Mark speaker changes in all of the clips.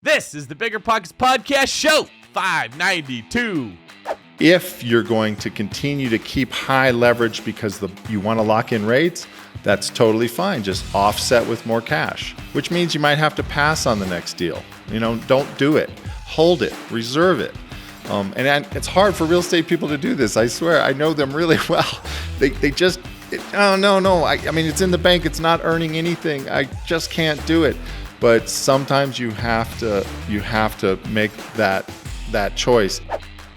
Speaker 1: This is the BiggerPockets Podcast Show 592.
Speaker 2: If you're going to continue to keep high leverage because you want to lock in rates, that's totally fine. Just offset with more cash, which means you might have to pass on the next deal. Don't do it. Hold it. Reserve it. And it's hard for real estate people to do this. I swear, I know them really well. They just, no. I mean, it's in the bank. It's not earning anything. I just can't do it. But sometimes you have to make that choice.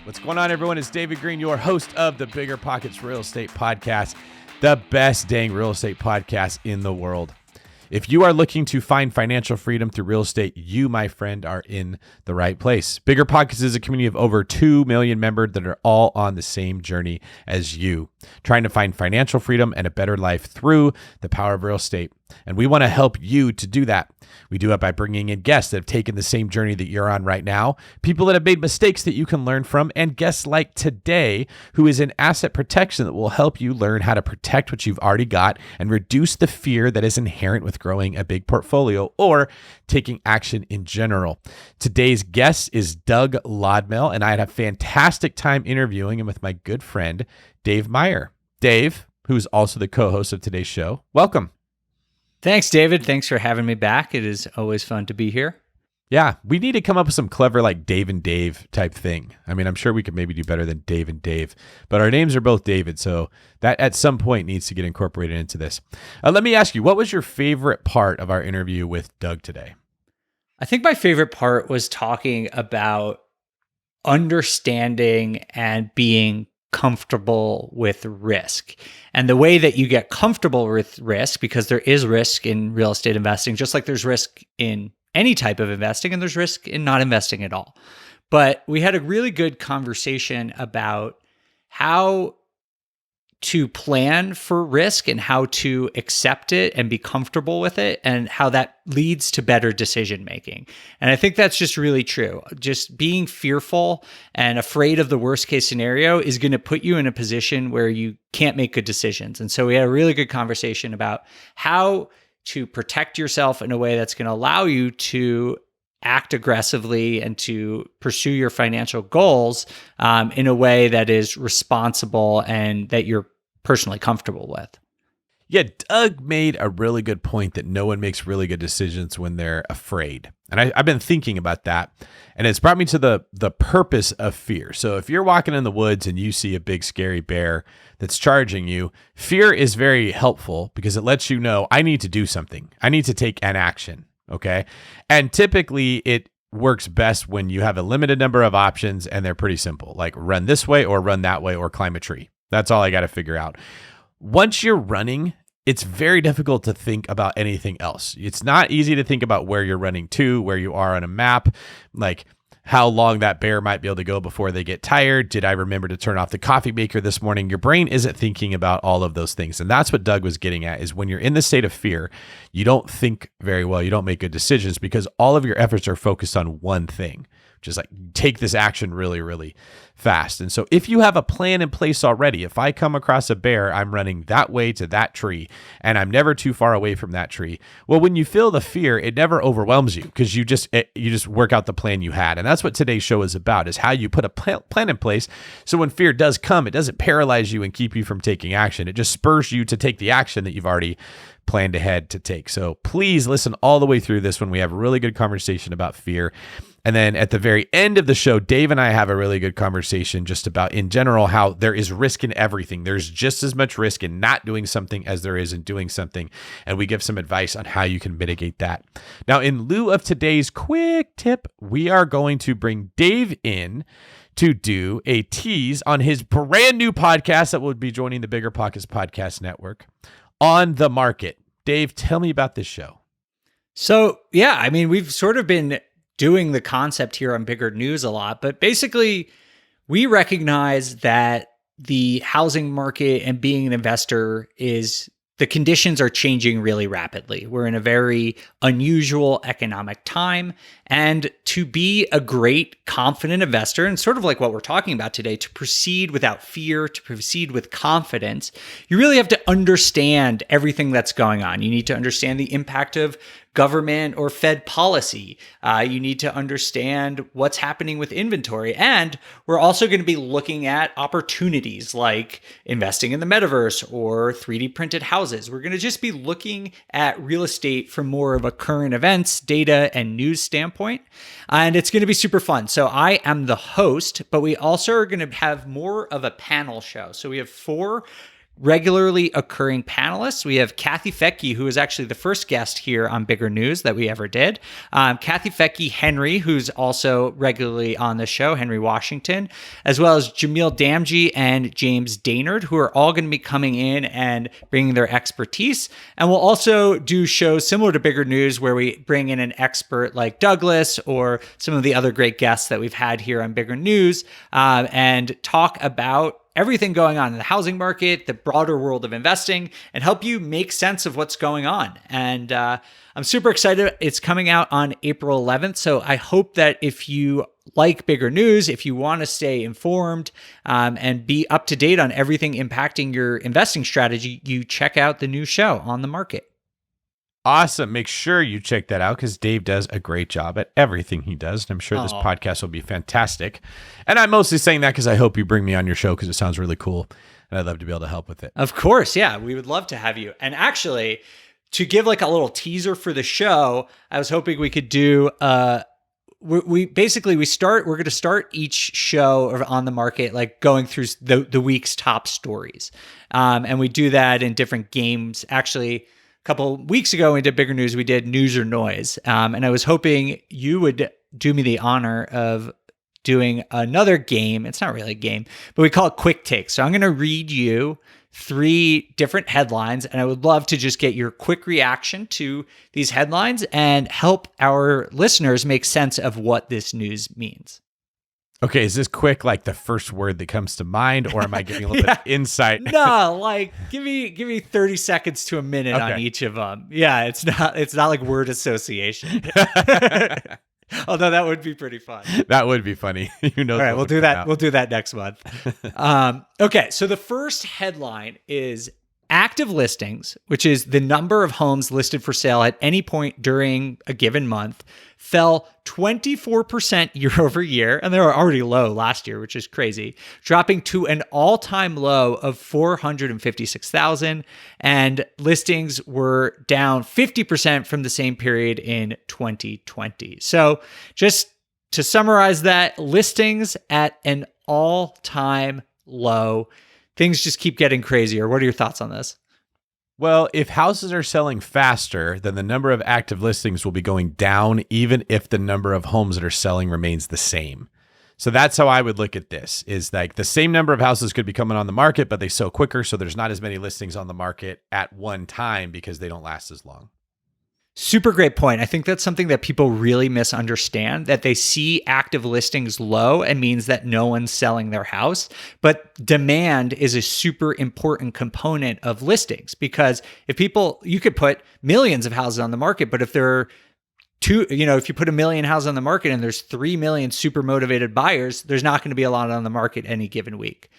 Speaker 1: What's going on, everyone? It's David Green, your host of the BiggerPockets Real Estate Podcast, the best dang real estate podcast in the world. If you are looking to find financial freedom through real estate, you, my friend, are in the right place. BiggerPockets is a community of over 2 million members that are all on the same journey as you, trying to find financial freedom and a better life through the power of real estate. And we want to help you to do that. We do it by bringing in guests that have taken the same journey that you're on right now, people that have made mistakes that you can learn from, and guests like today, who is in asset protection that will help you learn how to protect what you've already got and reduce the fear that is inherent with growing a big portfolio or taking action in general. Today's guest is Doug Lodmell, and I had a fantastic time interviewing him with my good friend, Dave Meyer. Dave, who's also the co-host of today's show, welcome.
Speaker 3: Thanks, David. Thanks for having me back. It is always fun to be here.
Speaker 1: Yeah, we need to come up with some clever like Dave and Dave type thing. I mean, I'm sure we could maybe do better than Dave and Dave, but our names are both David, so that at some point needs to get incorporated into this. Let me ask you, what was your favorite part of our interview with Doug today?
Speaker 3: I think my favorite part was talking about understanding and being comfortable with risk. And the way that you get comfortable with risk, because there is risk in real estate investing, just like there's risk in any type of investing, and there's risk in not investing at all. But we had a really good conversation about how to plan for risk and how to accept it and be comfortable with it, and how that leads to better decision making. And I think that's just really true. Just being fearful and afraid of the worst case scenario is going to put you in a position where you can't make good decisions. And so we had a really good conversation about how to protect yourself in a way that's going to allow you to act aggressively and to pursue your financial goals in a way that is responsible and that you're personally comfortable with.
Speaker 1: Yeah, Doug made a really good point that no one makes really good decisions when they're afraid. And I've been thinking about that, and it's brought me to the purpose of fear. So if you're walking in the woods and you see a big scary bear that's charging you, fear is very helpful because it lets you know, I need to do something. I need to take an action. Okay. And typically it works best when you have a limited number of options and they're pretty simple, like run this way or run that way or climb a tree. That's all I got to figure out. Once you're running, it's very difficult to think about anything else. It's not easy to think about where you're running to, where you are on a map, like how long that bear might be able to go before they get tired. Did I remember to turn off the coffee maker this morning? Your brain isn't thinking about all of those things. And that's what Doug was getting at, is when you're in the state of fear, you don't think very well. You don't make good decisions because all of your efforts are focused on one thing, which is like take this action really, really fast. And so if you have a plan in place already, if I come across a bear, I'm running that way to that tree and I'm never too far away from that tree. Well, when you feel the fear, it never overwhelms you because you just work out the plan you had. And that's what today's show is about, is how you put a plan in place. So when fear does come, it doesn't paralyze you and keep you from taking action. It just spurs you to take the action that you've already planned ahead to take. So please listen all the way through this when we have a really good conversation about fear. And then at the very end of the show, Dave and I have a really good conversation just about, in general, how there is risk in everything. There's just as much risk in not doing something as there is in doing something. And we give some advice on how you can mitigate that. Now, in lieu of today's quick tip, we are going to bring Dave in to do a tease on his brand new podcast that will be joining the BiggerPockets Podcast Network, On the Market. Dave, tell me about this show.
Speaker 3: So, yeah, I mean, we've sort of been doing the concept here on BiggerNews a lot, but basically we recognize that the housing market and being an investor is, the conditions are changing really rapidly. We're in a very unusual economic time. And to be a great, confident investor, and sort of like what we're talking about today, to proceed without fear, to proceed with confidence, you really have to understand everything that's going on. You need to understand the impact of government or Fed policy. You need to understand what's happening with inventory. And we're also going to be looking at opportunities like investing in the metaverse or 3D printed houses. We're going to just be looking at real estate from more of a current events, data, and news standpoint. And it's going to be super fun. So I am the host, but we also are going to have more of a panel show. So we have 4 regularly occurring panelists. We have Kathy Fettke, who is actually the first guest here on Bigger News that we ever did. Kathy Fettke, Henry, who's also regularly on the show, Henry Washington, as well as Jamil Damji and James Daynard, who are all going to be coming in and bringing their expertise. And we'll also do shows similar to Bigger News where we bring in an expert like Douglas or some of the other great guests that we've had here on Bigger News and talk about everything going on in the housing market, the broader world of investing, and help you make sense of what's going on. And I'm super excited. It's coming out on April 11th. So I hope that if you like Bigger News, if you want to stay informed and be up to date on everything impacting your investing strategy, you check out the new show on the market.
Speaker 1: Awesome. Make sure you check that out because Dave does a great job at everything he does. And I'm sure this podcast will be fantastic. And I'm mostly saying that because I hope you bring me on your show because it sounds really cool. And I'd love to be able to help with it.
Speaker 3: Of course. Yeah. We would love to have you. And actually, to give like a little teaser for the show, I was hoping we could do we're going to start each show on the market, like going through the week's top stories. And we do that in different games. Actually, couple weeks ago we did Bigger News, we did News or Noise. And I was hoping you would do me the honor of doing another game. It's not really a game, but we call it Quick Takes. So I'm going to read you 3 different headlines, and I would love to just get your quick reaction to these headlines and help our listeners make sense of what this news means.
Speaker 1: Okay, is this quick like the first word that comes to mind, or am I giving a little bit of insight?
Speaker 3: No, like give me 30 seconds to a minute on each of them. Yeah, it's not like word association. Although that would be pretty fun. That
Speaker 1: would be funny. All
Speaker 3: right, we'll do that. We'll do that next month. Okay, so the first headline is active listings, which is the number of homes listed for sale at any point during a given month, fell 24% year over year, and they were already low last year, which is crazy, dropping to an all-time low of 456,000, and listings were down 50% from the same period in 2020. So just to summarize that, listings at an all-time low. Things just keep getting crazier. What are your thoughts on this?
Speaker 1: Well, if houses are selling faster, then the number of active listings will be going down, even if the number of homes that are selling remains the same. So that's how I would look at this, is like the same number of houses could be coming on the market, but they sell quicker. So there's not as many listings on the market at one time because they don't last as long.
Speaker 3: Super great point. I think that's something that people really misunderstand, that they see active listings low and means that no one's selling their house. But demand is a super important component of listings, because you could put millions of houses on the market, but if there are if you put 1 million houses on the market and there's 3 million super motivated buyers, there's not going to be a lot on the market any given week.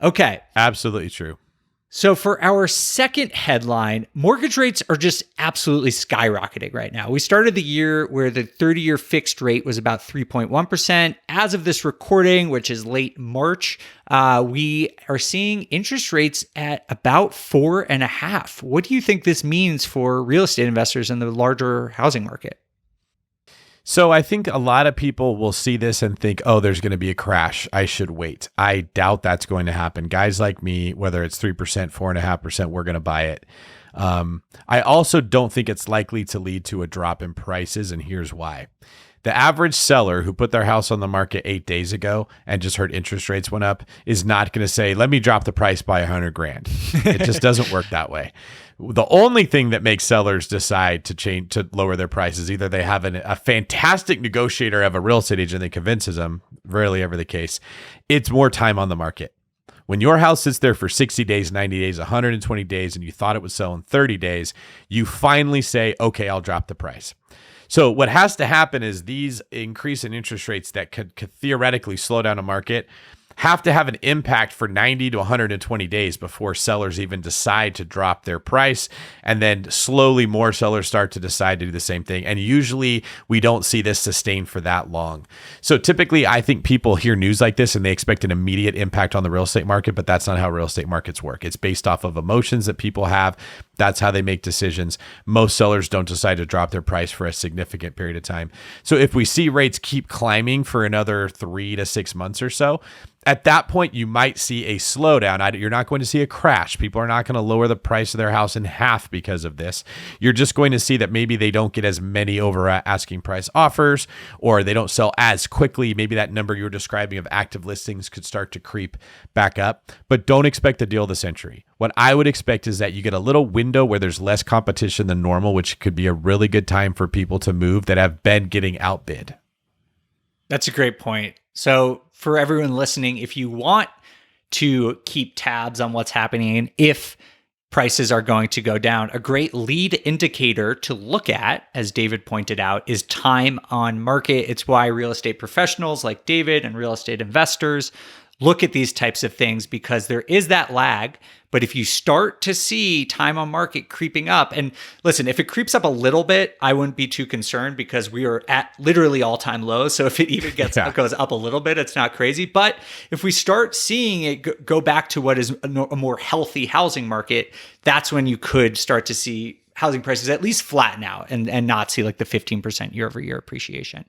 Speaker 3: Okay.
Speaker 1: Absolutely true.
Speaker 3: So for our second headline, mortgage rates are just absolutely skyrocketing right now. We started the year where the 30-year fixed rate was about 3.1%. As of this recording, which is late March, we are seeing interest rates at about 4.5%. What do you think this means for real estate investors in the larger housing market?
Speaker 1: So I think a lot of people will see this and think, oh, there's going to be a crash. I should wait. I doubt that's going to happen. Guys like me, whether it's 3%, 4.5%, we're going to buy it. I also don't think it's likely to lead to a drop in prices, and here's why. The average seller who put their house on the market 8 days ago and just heard interest rates went up is not going to say, let me drop the price by $100,000. It just doesn't work that way. The only thing that makes sellers decide to lower their prices, either they have a fantastic negotiator of a real estate agent that convinces them, rarely ever the case, it's more time on the market. When your house sits there for 60 days, 90 days, 120 days, and you thought it would sell in 30 days, you finally say, okay, I'll drop the price. So what has to happen is these increase in interest rates that could theoretically slow down a market have to have an impact for 90 to 120 days before sellers even decide to drop their price. And then slowly more sellers start to decide to do the same thing. And usually we don't see this sustained for that long. So typically I think people hear news like this and they expect an immediate impact on the real estate market, but that's not how real estate markets work. It's based off of emotions that people have. That's how they make decisions. Most sellers don't decide to drop their price for a significant period of time. So if we see rates keep climbing for another 3 to 6 months or so, at that point, you might see a slowdown. You're not going to see a crash. People are not going to lower the price of their house in half because of this. You're just going to see that maybe they don't get as many over asking price offers, or they don't sell as quickly. Maybe that number you were describing of active listings could start to creep back up, but don't expect the deal of the century. What I would expect is that you get a little window where there's less competition than normal, which could be a really good time for people to move that have been getting outbid.
Speaker 3: That's a great point. So for everyone listening, if you want to keep tabs on what's happening, if prices are going to go down, a great lead indicator to look at, as David pointed out, is time on market. It's why real estate professionals like David and real estate investors look at these types of things, because there is that lag. But if you start to see time on market creeping up, and listen, if it creeps up a little bit, I wouldn't be too concerned because we are at literally all-time lows. So if it even goes up a little bit, it's not crazy. But if we start seeing it go back to what is a more healthy housing market, that's when you could start to see housing prices at least flatten out and not see like the 15% year over year appreciation.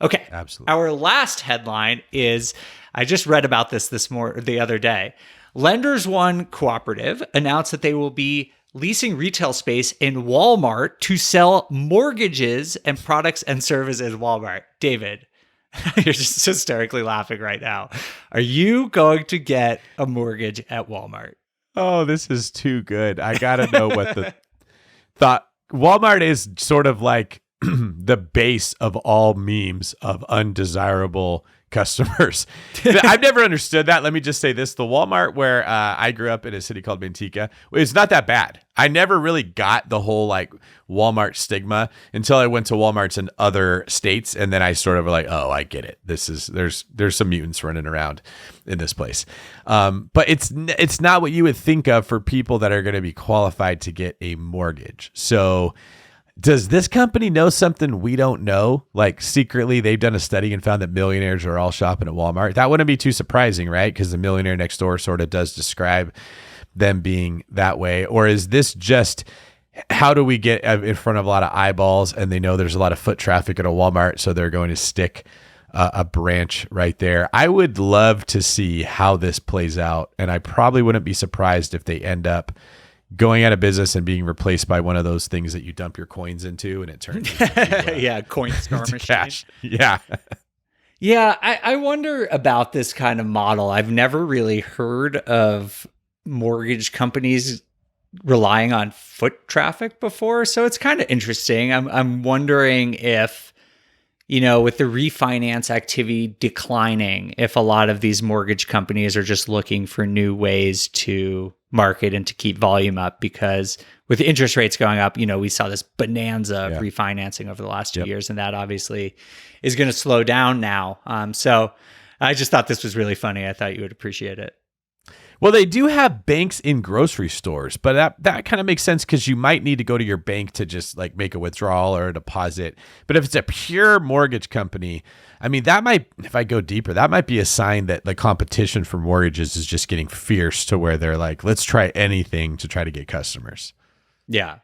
Speaker 3: Okay.
Speaker 1: Absolutely.
Speaker 3: Our last headline is, I just read about this the other day. Lenders One Cooperative announced that they will be leasing retail space in Walmart to sell mortgages and products and services in Walmart. David, you're just hysterically laughing right now. Are you going to get a mortgage at Walmart?
Speaker 1: Oh, this is too good. I got to know what the thought. Walmart is sort of like the base of all memes of undesirable customers. I've never understood that. Let me just say this. The Walmart where I grew up in a city called Manteca, it's not that bad. I never really got the whole like Walmart stigma until I went to Walmarts in other states. And then I sort of like, oh, I get it. There's some mutants running around in this place. But it's not what you would think of for people that are going to be qualified to get a mortgage. So does this company know something we don't know? Like secretly, they've done a study and found that millionaires are all shopping at Walmart. That wouldn't be too surprising, right? Because the millionaire next door sort of does describe them being that way. Or is this just how do we get in front of a lot of eyeballs and they know there's a lot of foot traffic at a Walmart, so they're going to stick a branch right there? I would love to see how this plays out. And I probably wouldn't be surprised if they end up going out of business and being replaced by one of those things that you dump your coins into and it turns into
Speaker 3: coin store machine.
Speaker 1: Cash. Yeah.
Speaker 3: Yeah, I wonder about this kind of model. I've never really heard of mortgage companies relying on foot traffic before, so it's kind of interesting. I'm wondering if, with the refinance activity declining, if a lot of these mortgage companies are just looking for new ways to market and to keep volume up, because with interest rates going up, we saw this bonanza of refinancing over the last 2 years, and that obviously is going to slow down now. So I just thought this was really funny. I thought you would appreciate it.
Speaker 1: Well, they do have banks in grocery stores, but that kind of makes sense because you might need to go to your bank to just like make a withdrawal or a deposit. But if it's a pure mortgage company, I mean, that might, if I go deeper, that might be a sign that the competition for mortgages is just getting fierce to where they're like, let's try anything to try to get customers.
Speaker 3: Yeah.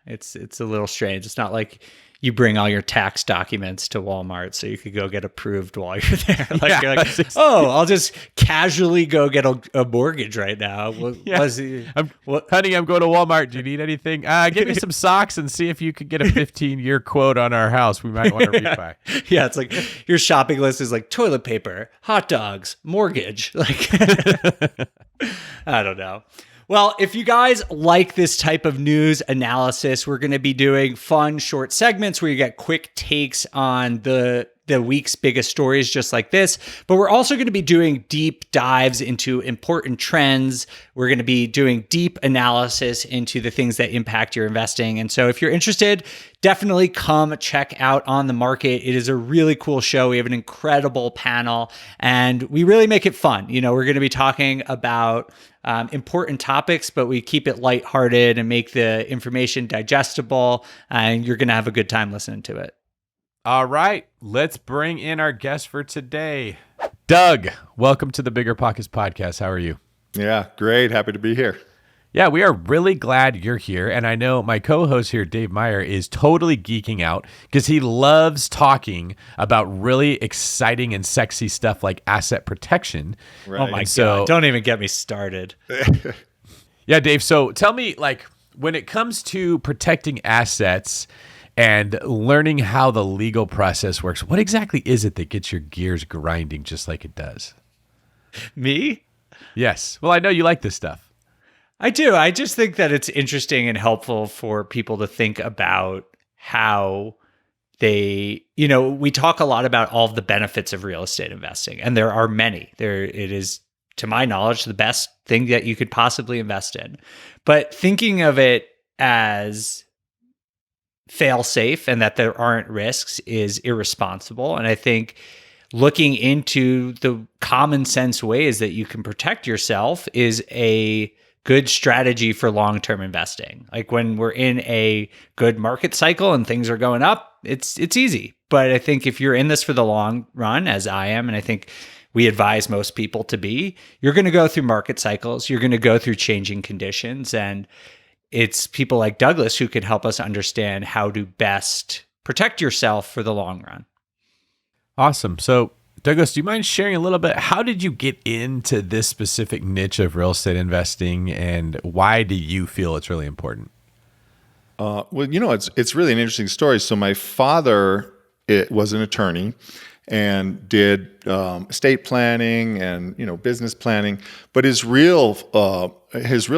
Speaker 3: It's a little strange. It's not like you bring all your tax documents to Walmart so you could go get approved while you're there. You're like, I'll just casually go get a mortgage right now.
Speaker 1: Honey, I'm going to Walmart. Do you need anything? Give me some socks and see if you could get a 15-year quote on our house. We might want to refi.
Speaker 3: Yeah, it's like your shopping list is like toilet paper, hot dogs, mortgage. Like, I don't know. Well, if you guys like this type of news analysis, we're going to be doing fun short segments where you get quick takes on the week's biggest stories just like this. But we're also going to be doing deep dives into important trends. We're going to be doing deep analysis into the things that impact your investing. And so if you're interested, definitely come check out On the Market. It is a really cool show. We have an incredible panel and we really make it fun. We're going to be talking about important topics, but we keep it lighthearted and make the information digestible, and you're going to have a good time listening to it.
Speaker 1: All right, let's bring in our guest for today. Doug, welcome to the BiggerPockets podcast. How are you?
Speaker 2: Yeah, great. Happy to be here.
Speaker 1: Yeah, we are really glad you're here. And I know my co-host here, Dave Meyer, is totally geeking out because he loves talking about really exciting and sexy stuff like asset protection.
Speaker 2: Right.
Speaker 3: Oh my God, don't even get me started.
Speaker 1: Yeah, Dave. So tell me, when it comes to protecting assets and learning how the legal process works, what exactly is it that gets your gears grinding just like it does?
Speaker 3: Me?
Speaker 1: Yes. Well, I know you like this stuff.
Speaker 3: I do. I just think that it's interesting and helpful for people to think about how we talk a lot about all of the benefits of real estate investing, and there are many. It is, to my knowledge, the best thing that you could possibly invest in. But thinking of it as fail safe and that there aren't risks is irresponsible. And I think looking into the common sense ways that you can protect yourself is a good strategy for long-term investing. Like when we're in a good market cycle and things are going up, it's easy. But I think if you're in this for the long run, as I am, and I think we advise most people to be, you're going to go through market cycles, you're going to go through changing conditions, and it's people like Douglas who can help us understand how to best protect yourself for the long run.
Speaker 1: Awesome. So Douglas, do you mind sharing a little bit? How did you get into this specific niche of real estate investing, and why do you feel it's really important?
Speaker 2: Well, it's really an interesting story. So my father was an attorney and did estate planning and business planning, but his real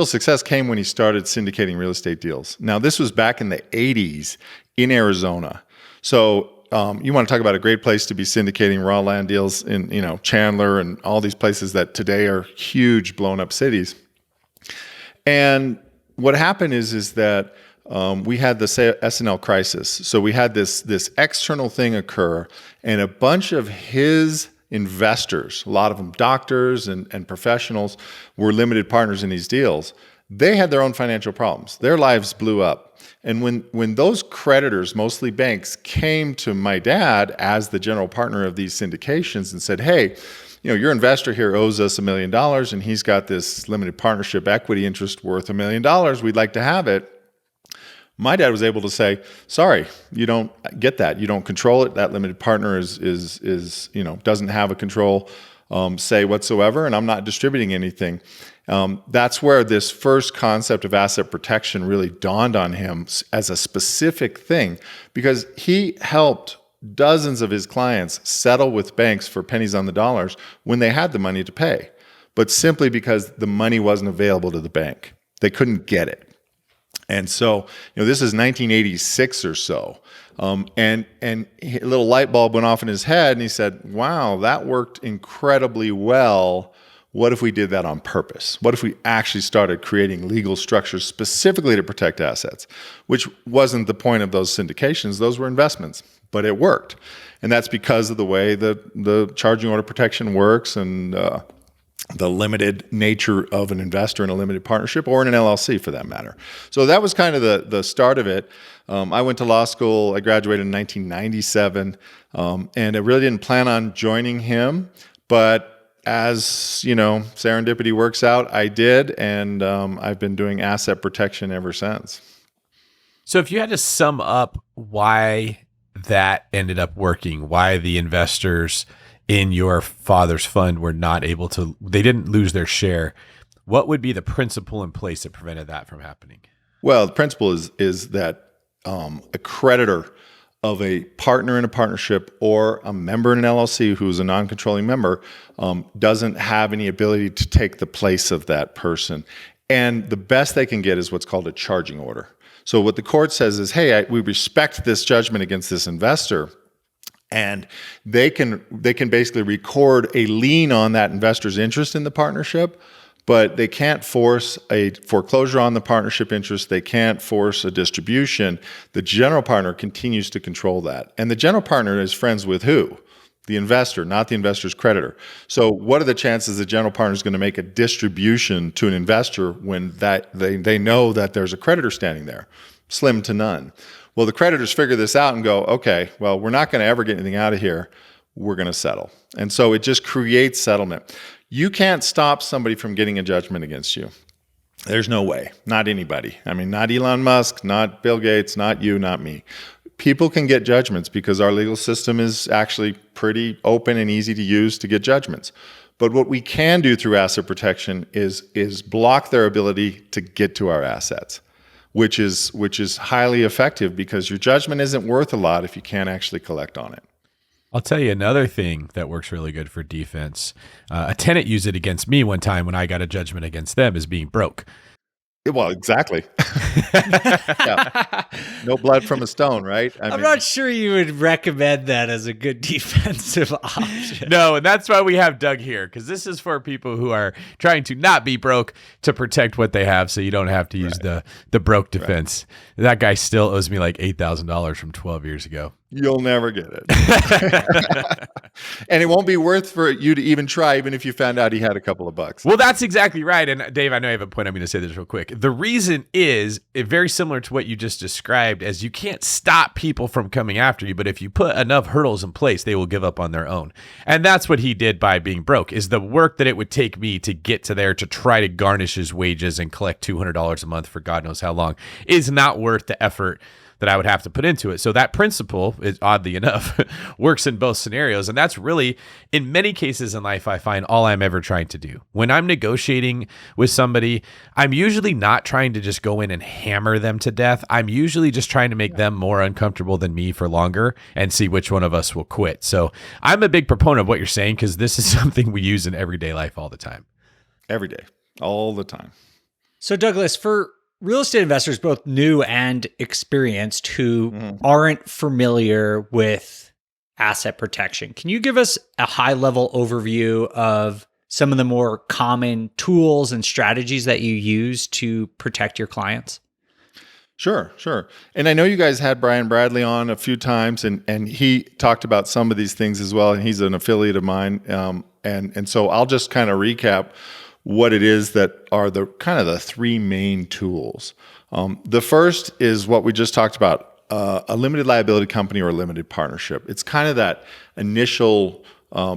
Speaker 2: success came when he started syndicating real estate deals. Now, this was back in the 80s in Arizona. So you want to talk about a great place to be syndicating raw land deals in Chandler and all these places that today are huge blown up cities. And what happened is that we had the S&L crisis. So we had this external thing occur, and a bunch of his investors, a lot of them doctors and professionals, were limited partners in these deals. They had their own financial problems. Their lives blew up. And when those creditors, mostly banks, came to my dad as the general partner of these syndications and said, hey, your investor here owes us $1 million and he's got this limited partnership equity interest worth $1 million. We'd like to have it. My dad was able to say, sorry, you don't get that. You don't control it. That limited partner doesn't have a control say whatsoever, and I'm not distributing anything. That's where this first concept of asset protection really dawned on him as a specific thing, because he helped dozens of his clients settle with banks for pennies on the dollars when they had the money to pay, but simply because the money wasn't available to the bank. They couldn't get it. And so, this is 1986 or so. And a little light bulb went off in his head and he said, wow, that worked incredibly well. What if we did that on purpose? What if we actually started creating legal structures specifically to protect assets, which wasn't the point of those syndications. Those were investments, but it worked. And that's because of the way the charging order protection works and the limited nature of an investor in a limited partnership or in an LLC for that matter. So that was kind of the start of it. I went to law school. I graduated in 1997, and I really didn't plan on joining him. But as serendipity works out, I did, and I've been doing asset protection ever since.
Speaker 1: So if you had to sum up why that ended up working, why the investors in your father's fund were not able to, they didn't lose their share, what would be the principle in place that prevented that from happening?
Speaker 2: Well, the principle is that a creditor of a partner in a partnership or a member in an LLC who's a non-controlling member doesn't have any ability to take the place of that person. And the best they can get is what's called a charging order. So what the court says is, hey, we respect this judgment against this investor, and they can basically record a lien on that investor's interest in the partnership, but they can't force a foreclosure on the partnership interest. They can't force a distribution. The general partner continues to control that. And the general partner is friends with who? The investor, not the investor's creditor. So what are the chances the general partner is going to make a distribution to an investor when they know that there's a creditor standing there? Slim to none. Well, the creditors figure this out and go, okay, well, we're not going to ever get anything out of here. We're going to settle. And so it just creates settlement. You can't stop somebody from getting a judgment against you. There's no way. Not anybody. I mean, not Elon Musk, not Bill Gates, not you, not me. People can get judgments because our legal system is actually pretty open and easy to use to get judgments. But what we can do through asset protection is block their ability to get to our assets, which is highly effective because your judgment isn't worth a lot if you can't actually collect on it.
Speaker 1: I'll tell you another thing that works really good for defense. A tenant used it against me one time when I got a judgment against them as being broke.
Speaker 2: Well, exactly. Yeah. No blood from a stone, right?
Speaker 3: I'm not sure you would recommend that as a good defensive option.
Speaker 1: No, and that's why we have Doug here, because this is for people who are trying to not be broke to protect what they have so you don't have to use the broke defense. Right. That guy still owes me like $8,000 from 12 years ago.
Speaker 2: You'll never get it. And it won't be worth for you to even try, even if you found out he had a couple of bucks.
Speaker 1: Well, that's exactly right. And Dave, I know you have a point. I'm going to say this real quick. The reason is very similar to what you just described, as you can't stop people from coming after you, but if you put enough hurdles in place, they will give up on their own. And that's what he did by being broke, is the work that it would take me to get to there to try to garnish his wages and collect $200 a month for God knows how long is not worth the effort that I would have to put into it. So that principle is, oddly enough, works in both scenarios. And that's really, in many cases in life, I find all I'm ever trying to do. When I'm negotiating with somebody, I'm usually not trying to just go in and hammer them to death. I'm usually just trying to make them more uncomfortable than me for longer and see which one of us will quit. So I'm a big proponent of what you're saying, because this is something we use in everyday life all the time.
Speaker 2: Every day, all the time.
Speaker 3: So Douglas, for real estate investors, both new and experienced, who aren't familiar with asset protection, can you give us a high-level overview of some of the more common tools and strategies that you use to protect your clients?
Speaker 2: Sure. And I know you guys had Brian Bradley on a few times, and he talked about some of these things as well, and he's an affiliate of mine. And so I'll just kind of recap what it is that are the kind of the three main tools. The first is what we just talked about, a limited liability company or a limited partnership. It's kind of that initial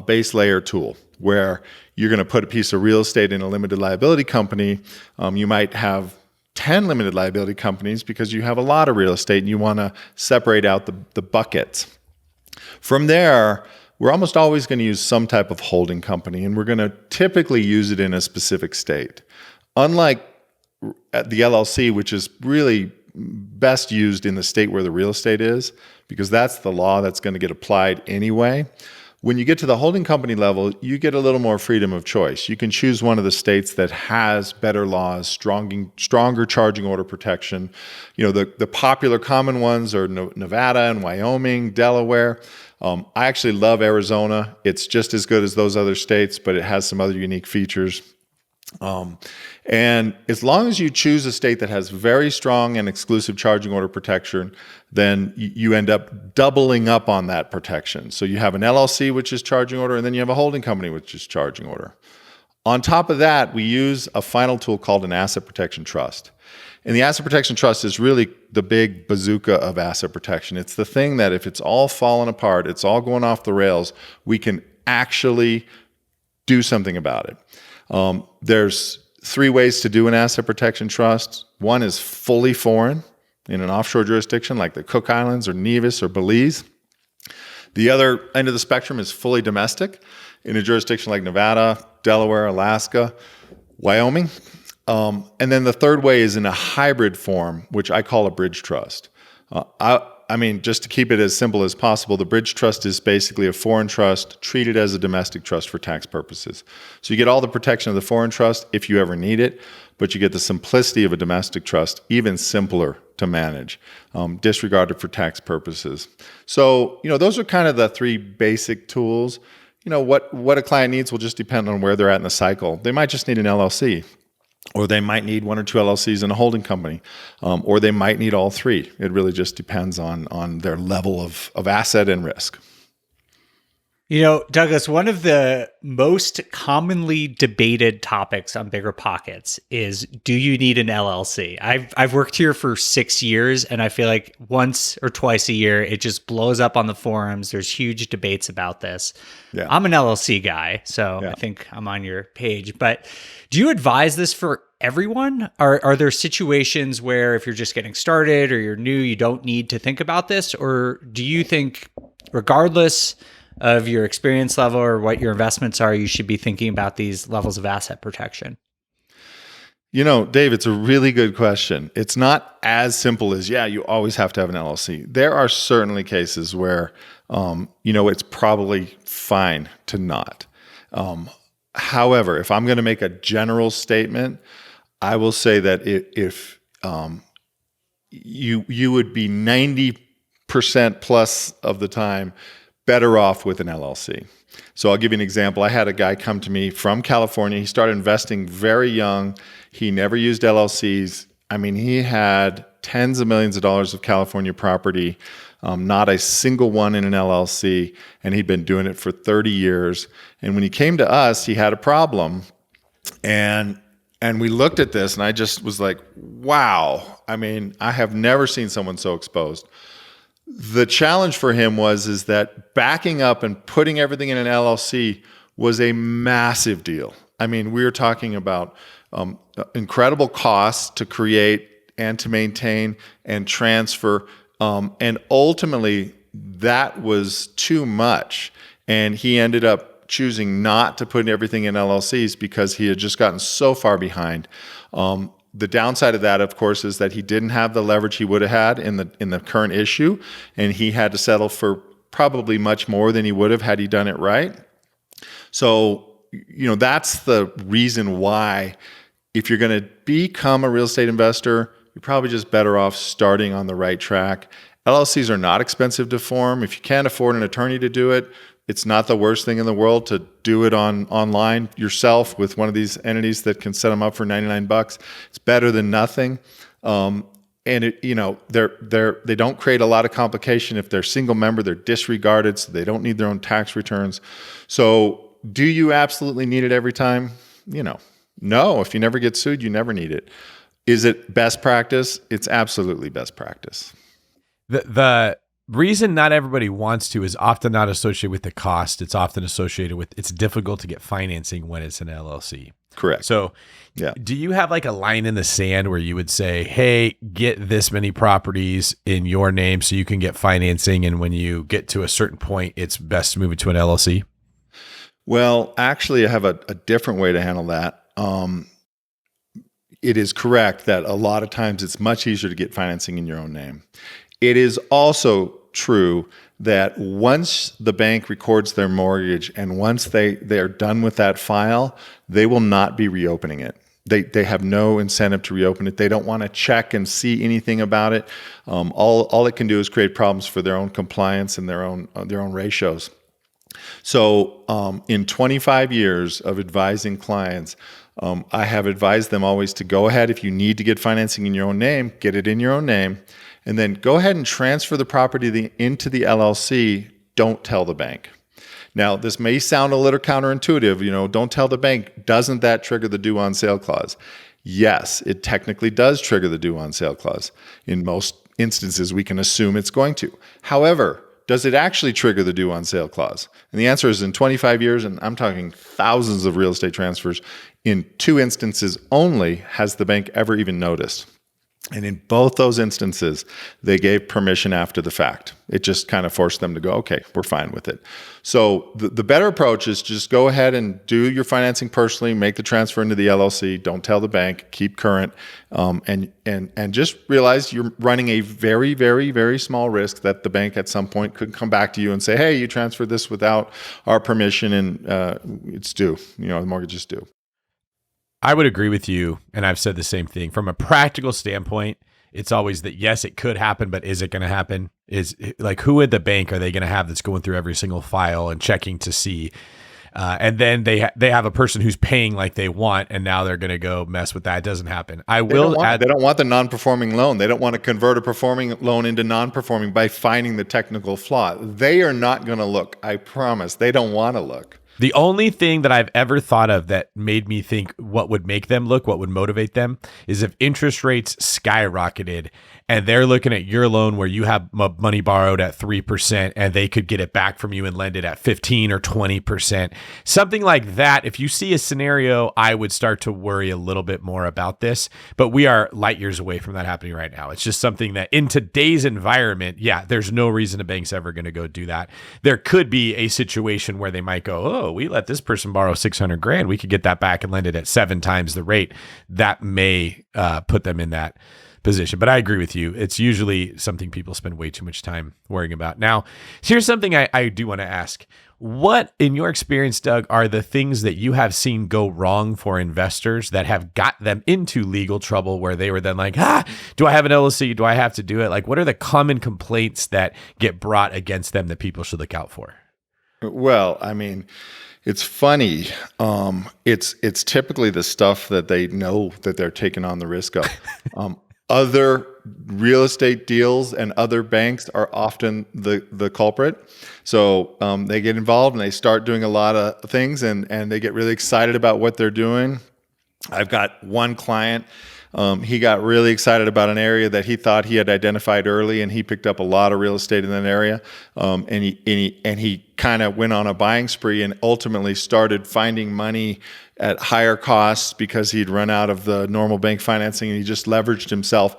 Speaker 2: base layer tool where you're going to put a piece of real estate in a limited liability company. You might have 10 limited liability companies because you have a lot of real estate and you want to separate out the buckets. From there, we're almost always going to use some type of holding company, and we're going to typically use it in a specific state. Unlike the LLC, which is really best used in the state where the real estate is, because that's the law that's going to get applied anyway. When you get to the holding company level, you get a little more freedom of choice. You can choose one of the states that has better laws, stronger charging order protection. You know, the popular common ones are Nevada and Wyoming, Delaware. I actually love Arizona. It's just as good as those other states, but it has some other unique features. And as long as you choose a state that has very strong and exclusive charging order protection, then you end up doubling up on that protection. So you have an LLC, which is charging order, and then you have a holding company, which is charging order. On top of that, we use a final tool called an asset protection trust. And the asset protection trust is really the big bazooka of asset protection. It's the thing that if it's all falling apart, it's all going off the rails, we can actually do something about it. There's three ways to do an asset protection trust. One is fully foreign in an offshore jurisdiction like the Cook Islands or Nevis or Belize. The other end of the spectrum is fully domestic in a jurisdiction like Nevada, Delaware, Alaska, Wyoming. And then the third way is in a hybrid form, which I call a bridge trust. I mean, just to keep it as simple as possible, the bridge trust is basically a foreign trust treated as a domestic trust for tax purposes. So you get all the protection of the foreign trust if you ever need it, but you get the simplicity of a domestic trust, even simpler to manage, disregarded for tax purposes. So, those are kind of the three basic tools. What a client needs will just depend on where they're at in the cycle. They might just need an LLC, or they might need one or two LLCs and a holding company, or they might need all three. It really just depends on their level of asset and risk.
Speaker 3: Douglas, one of the most commonly debated topics on BiggerPockets is, do you need an LLC? I've worked here for 6 years, and I feel like once or twice a year, it just blows up on the forums. There's huge debates about this. Yeah. I'm an LLC guy, so I think I'm on your page. But do you advise this for everyone? Are there situations where if you're just getting started or you're new, you don't need to think about this? Or do you think, regardless of your experience level or what your investments are, you should be thinking about these levels of asset protection?
Speaker 2: Dave, it's a really good question. It's not as simple as, you always have to have an LLC. There are certainly cases where, it's probably fine to not. However, if I'm going to make a general statement, I will say that if you would be 90% plus of the time better off with an LLC. So I'll give you an example. I had a guy come to me from California. He started investing very young. He never used LLCs. I mean, he had tens of millions of dollars of California property, not a single one in an LLC, and he'd been doing it for 30 years. And when he came to us, he had a problem. And we looked at this, and I just was like, wow. I mean, I have never seen someone so exposed. The challenge for him is that backing up and putting everything in an LLC was a massive deal. I mean, we were talking about incredible costs to create and to maintain and transfer. And ultimately, that was too much. And he ended up choosing not to put everything in LLCs because he had just gotten so far behind. The downside of that, of course, is that he didn't have the leverage he would have had in the current issue, and he had to settle for probably much more than he would have had he done it right. So, that's the reason why, if you're going to become a real estate investor, you're probably just better off starting on the right track. LLCs are not expensive to form. If you can't afford an attorney to do it, it's not the worst thing in the world to do it online yourself with one of these entities that can set them up for $99. It's better than nothing. And they don't create a lot of complication. If they're single member, they're disregarded, so they don't need their own tax returns. So do you absolutely need it every time? No. If you never get sued, you never need it. Is it best practice? It's absolutely best practice.
Speaker 1: The reason not everybody wants to is often not associated with the cost. It's often associated with, it's difficult to get financing when it's an LLC.
Speaker 2: Correct.
Speaker 1: So do you have like a line in the sand where you would say, hey, get this many properties in your name so you can get financing, and when you get to a certain point, it's best to move it to an LLC?
Speaker 2: Well, actually, I have a different way to handle that. It is correct that a lot of times it's much easier to get financing in your own name. It is also true that once the bank records their mortgage and once they're done with that file, they will not be reopening it. They have no incentive to reopen it. They don't want to check and see anything about it. All it can do is create problems for their own compliance and their own ratios. So in 25 years of advising clients, I have advised them always to go ahead. If you need to get financing in your own name, get it in your own name. And then go ahead and transfer the property into the LLC. Don't tell the bank. Now, this may sound a little counterintuitive. Don't tell the bank. Doesn't that trigger the due on sale clause? Yes, it technically does trigger the due on sale clause. In most instances, we can assume it's going to. However, does it actually trigger the due on sale clause? And the answer is, in 25 years, and I'm talking thousands of real estate transfers, in 2 instances only has the bank ever even noticed. And in both those instances, they gave permission after the fact. It just kind of forced them to go, okay, we're fine with it. So the better approach is just go ahead and do your financing personally, make the transfer into the LLC, don't tell the bank, keep current, and just realize you're running a very, very, very small risk that the bank at some point could come back to you and say, hey, you transferred this without our permission and it's due, the mortgage is due.
Speaker 1: I would agree with you, and I've said the same thing. From a practical standpoint, it's always that, yes, it could happen, but is it going to happen? Is like, who at the bank are they going to have that's going through every single file and checking to see? And then they have a person who's paying like they want, and now they're going to go mess with that. It doesn't happen. They don't
Speaker 2: want the non-performing loan. They don't want to convert a performing loan into non-performing by finding the technical flaw. They are not going to look. I promise. They don't want to look.
Speaker 1: The only thing that I've ever thought of that made me think what would make them look, what would motivate them, is if interest rates skyrocketed and they're looking at your loan where you have money borrowed at 3% and they could get it back from you and lend it at 15 or 20%. Something like that. If you see a scenario, I would start to worry a little bit more about this, but we are light years away from that happening right now. It's just something that in today's environment, there's no reason a bank's ever going to go do that. There could be a situation where they might go, oh, we let this person borrow $600,000. We could get that back and lend it at 7 times the rate. That may put them in that position. But I agree with you. It's usually something people spend way too much time worrying about. Now, here's something I do want to ask. What, in your experience, Doug, are the things that you have seen go wrong for investors that have got them into legal trouble where they were then like, do I have an LLC? Do I have to do it? Like, what are the common complaints that get brought against them that people should look out for?
Speaker 2: Well, I mean, it's funny. It's typically the stuff that they know that they're taking on the risk of. Other real estate deals and other banks are often the culprit. So they get involved and they start doing a lot of things and they get really excited about what they're doing. I've got one client. He got really excited about an area that he thought he had identified early, and he picked up a lot of real estate in that area. And he kind of went on a buying spree and ultimately started finding money at higher costs because he'd run out of the normal bank financing, and he just leveraged himself.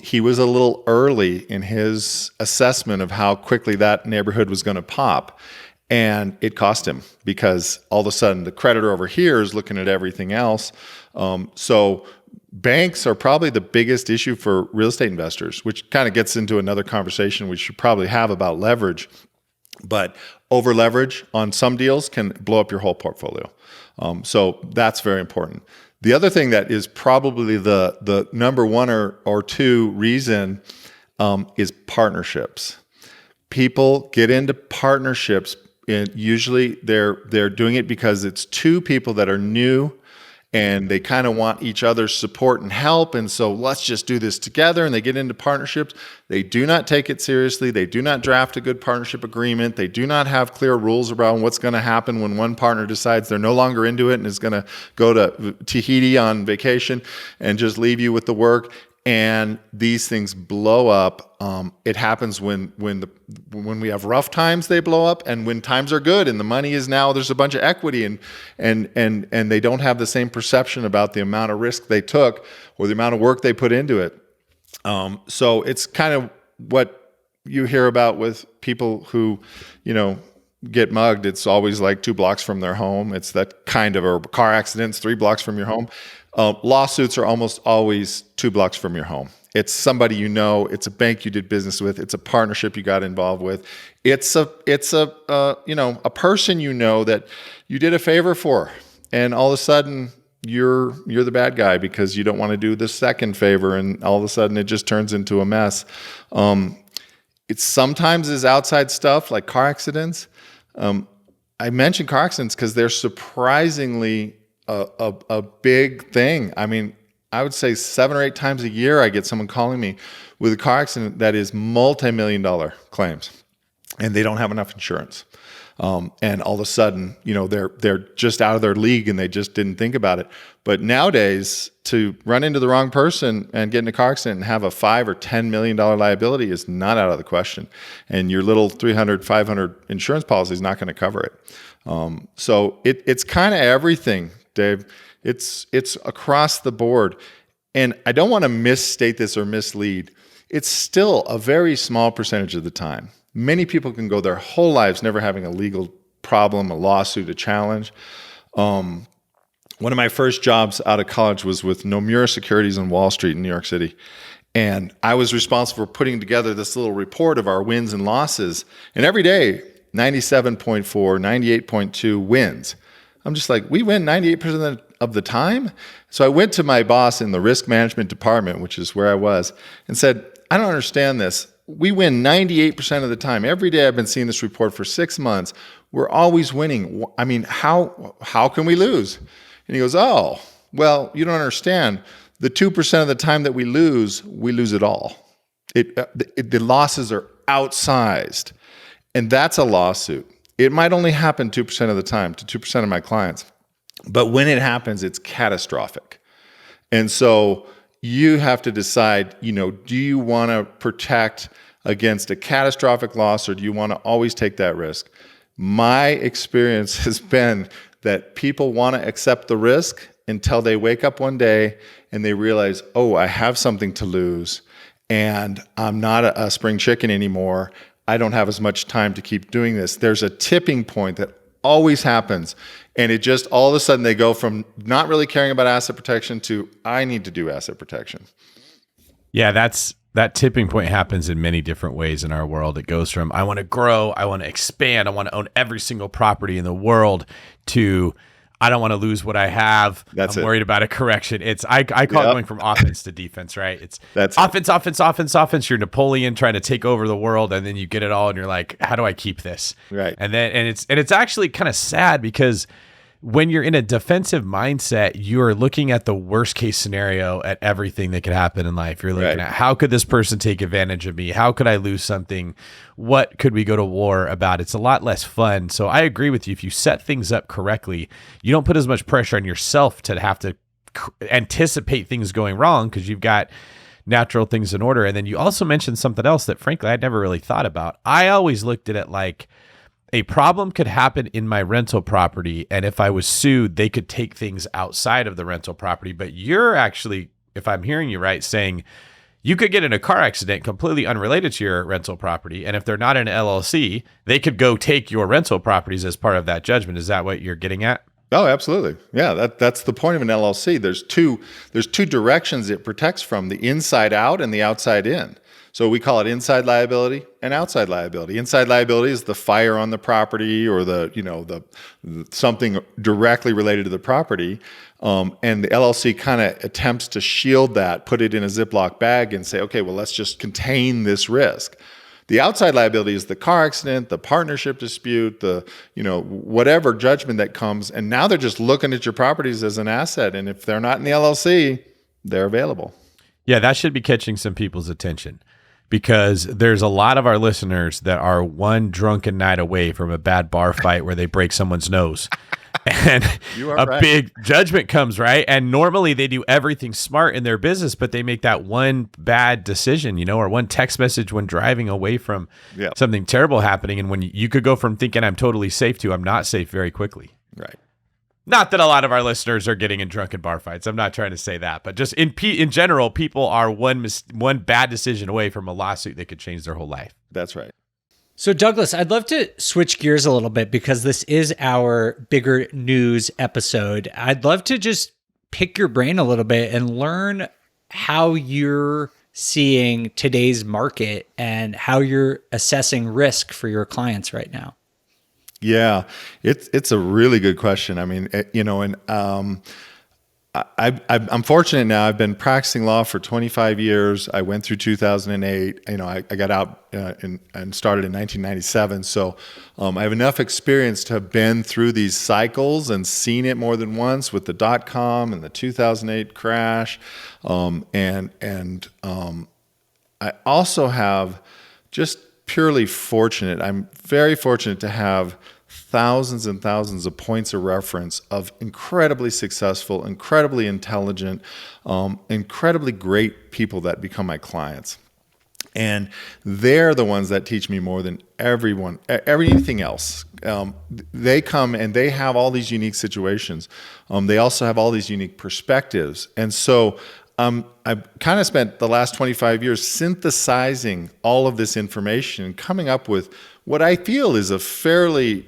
Speaker 2: He was a little early in his assessment of how quickly that neighborhood was going to pop. And it cost him because all of a sudden the creditor over here is looking at everything else. So banks are probably the biggest issue for real estate investors, which kind of gets into another conversation we should probably have about leverage. But over leverage on some deals can blow up your whole portfolio. So that's very important. The other thing that is probably the number one or two reason is partnerships. People get into partnerships, and usually they're doing it because it's two people that are new and they kind of want each other's support and help. And so let's just do this together. And they get into partnerships. They do not take it seriously. They do not draft a good partnership agreement. They do not have clear rules around what's going to happen when one partner decides they're no longer into it and is going to go to Tahiti on vacation and just leave you with the work. And these things blow up. It happens when we have rough times, they blow up, and when times are good and the money is now there's a bunch of equity and they don't have the same perception about the amount of risk they took or the amount of work they put into it. So it's kind of what you hear about with people who, get mugged. It's always like 2 blocks from their home. It's that kind of, or car accidents 3 blocks from your home. Lawsuits are almost always 2 blocks from your home. It's somebody it's a bank you did business with, it's a partnership you got involved with, it's a person that you did a favor for, and all of a sudden you're the bad guy because you don't want to do the second favor, and all of a sudden it just turns into a mess. It sometimes is outside stuff like car accidents. I mentioned car accidents because they're surprisingly a big thing. I mean, I would say 7 or 8 times a year I get someone calling me with a car accident that is multi-million-dollar claims, and they don't have enough insurance. And all of a sudden, they're just out of their league and they just didn't think about it. But nowadays, to run into the wrong person and get in a car accident and have a $5 or $10 million liability is not out of the question. And your little $300, $500 insurance policy is not going to cover it. So it's kind of everything, Dave. It's across the board. And I don't want to misstate this or mislead. It's still a very small percentage of the time. Many people can go their whole lives never having a legal problem, a lawsuit, a challenge. One of my first jobs out of college was with Nomura Securities on Wall Street in New York City. And I was responsible for putting together this little report of our wins and losses. And every day, 97.4, 98.2 wins. I'm just like, we win 98% of the time? So I went to my boss in the risk management department, which is where I was, and said, I don't understand this. We win 98% of the time. Every day I've been seeing this report for 6 months. We're always winning. I mean, how can we lose? And he goes, oh, well, you don't understand. The 2% of the time that we lose it all. The losses are outsized. And that's a lawsuit. It might only happen 2% of the time to 2% of my clients. But when it happens, it's catastrophic. And so you have to decide, do you want to protect against a catastrophic loss, or do you want to always take that risk? My experience has been that people want to accept the risk until they wake up one day and they realize, oh, I have something to lose and I'm not a spring chicken anymore. I don't have as much time to keep doing this. There's a tipping point that always happens. And it just, all of a sudden they go from not really caring about asset protection to, I need to do asset protection.
Speaker 1: Yeah, that tipping point happens in many different ways in our world. It goes from, I want to grow, I want to expand, I want to own every single property in the world, to, I don't want to lose what I have. I'm worried about a correction. I call it going from offense to defense, right? That's offense. You're Napoleon trying to take over the world, and then you get it all, and you're like, how do I keep this?
Speaker 2: Right.
Speaker 1: And it's actually kind of sad, because when you're in a defensive mindset, you're looking at the worst case scenario at everything that could happen in life. You're looking at, how could this person take advantage of me? How could I lose something? What could we go to war about? It's a lot less fun. So I agree with you. If you set things up correctly, you don't put as much pressure on yourself to have to anticipate things going wrong, because you've got natural things in order. And then you also mentioned something else that, frankly, I'd never really thought about. I always looked at it like, a problem could happen in my rental property, and if I was sued, they could take things outside of the rental property. But you're actually, if I'm hearing you right, saying you could get in a car accident completely unrelated to your rental property, and if they're not an LLC, they could go take your rental properties as part of that judgment. Is that what you're getting at?
Speaker 2: Oh, absolutely. Yeah, that's the point of an LLC. There's two directions it protects from: the inside out and the outside in. So we call it inside liability and outside liability. Inside liability is the fire on the property, or the something directly related to the property. And the LLC kind of attempts to shield that, put it in a Ziploc bag and say, okay, well, let's just contain this risk. The outside liability is the car accident, the partnership dispute, the whatever judgment that comes. And now they're just looking at your properties as an asset. And if they're not in the LLC, they're available.
Speaker 1: Yeah, that should be catching some people's attention, because there's a lot of our listeners that are one drunken night away from a bad bar fight where they break someone's nose. And big judgment comes, right? And normally they do everything smart in their business, but they make that one bad decision, or one text message when driving away from something terrible happening. And when you could go from thinking I'm totally safe to I'm not safe very quickly.
Speaker 2: Right.
Speaker 1: Not that a lot of our listeners are getting in drunken bar fights. I'm not trying to say that, but just in general, people are one bad decision away from a lawsuit that could change their whole life.
Speaker 2: That's right.
Speaker 3: So Douglas, I'd love to switch gears a little bit, because this is our Bigger News episode. I'd love to just pick your brain a little bit and learn how you're seeing today's market and how you're assessing risk for your clients right now.
Speaker 2: Yeah, it's a really good question. I mean, I'm fortunate now. I've been practicing law for 25 years. I went through 2008. I got out and started in 1997. So I have enough experience to have been through these cycles and seen it more than once, with the .com and the 2008 crash. I also have just purely fortunate. I'm very fortunate to have thousands and thousands of points of reference of incredibly successful, incredibly intelligent, incredibly great people that become my clients. And they're the ones that teach me more than everything else. They come and they have all these unique situations. They also have all these unique perspectives. And so I've kind of spent the last 25 years synthesizing all of this information and coming up with what I feel is a fairly,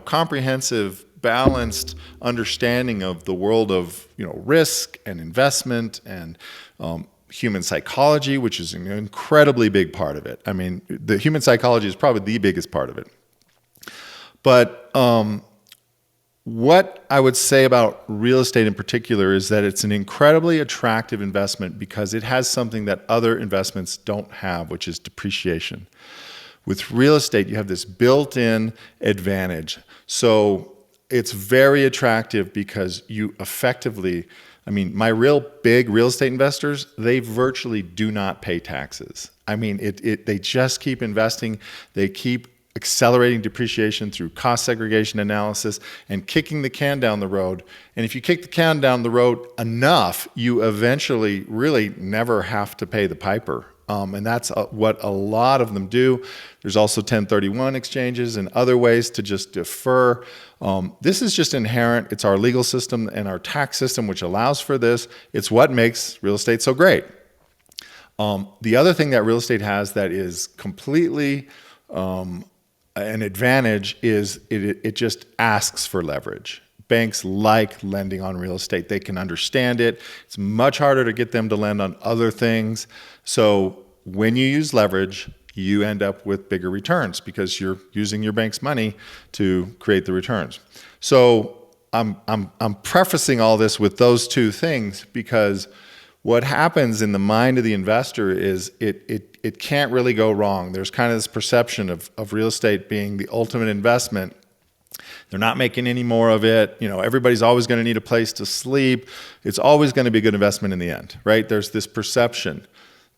Speaker 2: comprehensive, balanced understanding of the world of, risk and investment and human psychology, which is an incredibly big part of it. I mean, the human psychology is probably the biggest part of it. But what I would say about real estate in particular is that it's an incredibly attractive investment because it has something that other investments don't have, which is depreciation. With real estate, you have this built-in advantage. So it's very attractive because you effectively, my real big real estate investors, they virtually do not pay taxes. They just keep investing. They keep accelerating depreciation through cost segregation analysis and kicking the can down the road. And if you kick the can down the road enough, you eventually really never have to pay the piper. And that's what a lot of them do. There's also 1031 exchanges and other ways to just defer. This is just inherent. It's our legal system and our tax system which allows for this. It's what makes real estate so great. The other thing that real estate has that is completely an advantage is it just asks for leverage. Banks like lending on real estate. They can understand it. It's much harder to get them to lend on other things. So when you use leverage, you end up with bigger returns because you're using your bank's money to create the returns. So I'm prefacing all this with those two things because what happens in the mind of the investor is it can't really go wrong. There's kind of this perception of real estate being the ultimate investment. They're not making any more of it. Everybody's always going to need a place to sleep. It's always going to be a good investment in the end, right? There's this perception.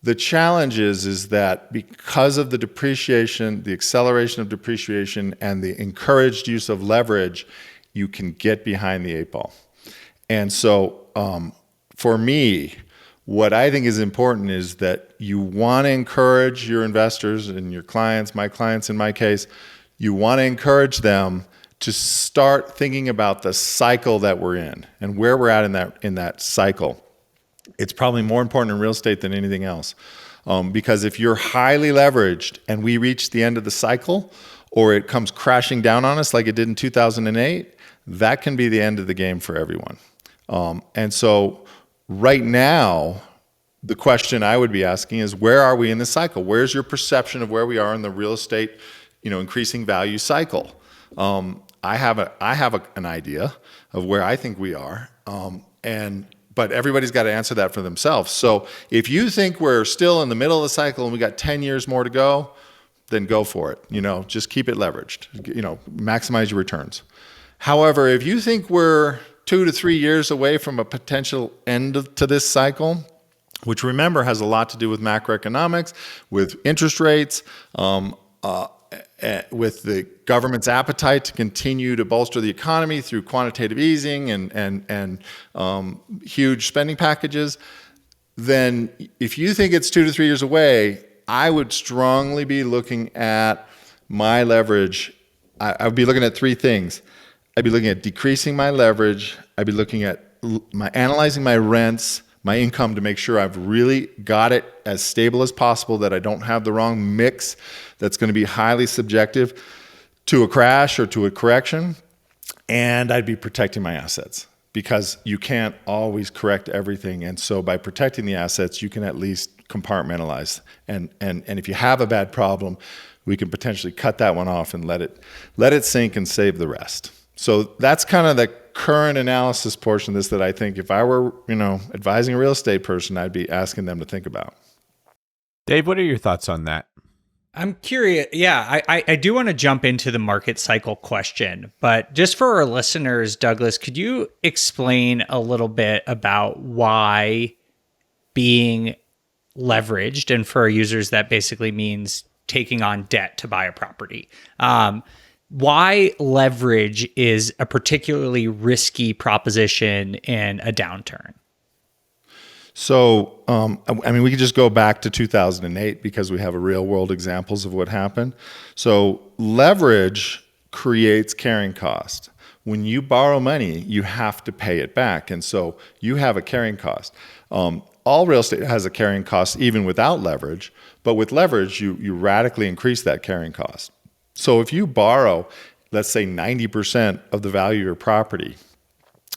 Speaker 2: The challenge is that because of the depreciation, the acceleration of depreciation, and the encouraged use of leverage, you can get behind the eight ball. And so for me, what I think is important is that you want to encourage your investors and your clients, my clients in my case, you want to encourage them to start thinking about the cycle that we're in and where we're at in that cycle. It's probably more important in real estate than anything else. Because if you're highly leveraged and we reach the end of the cycle or it comes crashing down on us like it did in 2008, that can be the end of the game for everyone. And so right now, the question I would be asking is, where are we in this cycle? Where's your perception of where we are in the real estate, increasing value cycle? I have an idea of where I think we are, but everybody's got to answer that for themselves. So if you think we're still in the middle of the cycle and we got 10 years more to go, then go for it. Just keep it leveraged. Maximize your returns. However, if you think we're 2 to 3 years away from a potential end to this cycle, which remember has a lot to do with macroeconomics, with interest rates, with the government's appetite to continue to bolster the economy through quantitative easing and huge spending packages, then if you think it's 2 to 3 years away, I would strongly be looking at my leverage. I would be looking at three things. I'd be looking at decreasing my leverage. I'd be looking at analyzing my rents, my income, to make sure I've really got it as stable as possible, that I don't have the wrong mix that's going to be highly subjective to a crash or to a correction. And I'd be protecting my assets because you can't always correct everything. And so by protecting the assets, you can at least compartmentalize. And if you have a bad problem, we can potentially cut that one off and let it sink and save the rest. So that's kind of the current analysis portion of this that I think if I were, advising a real estate person, I'd be asking them to think about.
Speaker 1: Dave, what are your thoughts on that?
Speaker 3: I'm curious. Yeah, I do want to jump into the market cycle question, but just for our listeners, Douglas, could you explain a little bit about why being leveraged, and for our users, that basically means taking on debt to buy a property. Why leverage is a particularly risky proposition in a downturn?
Speaker 2: So, we could just go back to 2008 because we have a real world examples of what happened. So leverage creates carrying cost. When you borrow money, you have to pay it back. And so you have a carrying cost. all real estate has a carrying cost even without leverage, but with leverage, you radically increase that carrying cost. So if you borrow, let's say 90% of the value of your property,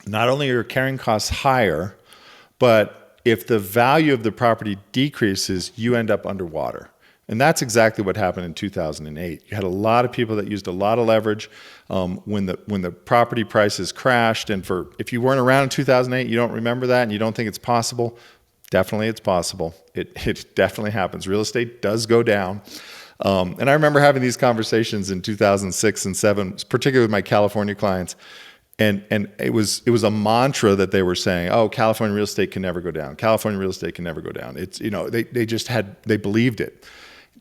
Speaker 2: not only are your carrying costs higher, but if the value of the property decreases, you end up underwater. And that's exactly what happened in 2008. You had a lot of people that used a lot of leverage when the property prices crashed. And if you weren't around in 2008, you don't remember that and you don't think it's possible, definitely it's possible. It definitely happens. Real estate does go down. And I remember having these conversations in 2006 and 2007, particularly with my California clients. And it was a mantra that they were saying, oh, California real estate can never go down. California real estate can never go down. It's, they believed it.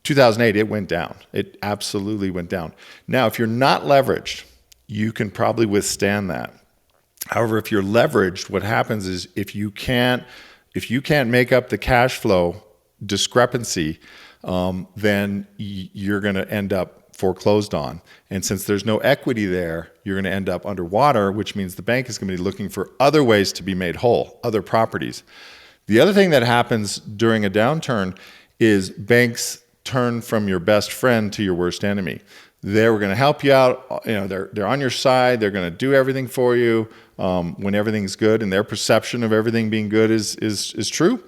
Speaker 2: 2008, it went down. It absolutely went down. Now, if you're not leveraged, you can probably withstand that. However, if you're leveraged, what happens is if you can't make up the cash flow discrepancy, then you're going to end up foreclosed on. And since there's no equity there, you're going to end up underwater, which means the bank is going to be looking for other ways to be made whole, other properties. The other thing that happens during a downturn is banks turn from your best friend to your worst enemy. They're going to help you out. They're on your side. They're going to do everything for you when everything's good, and their perception of everything being good is true.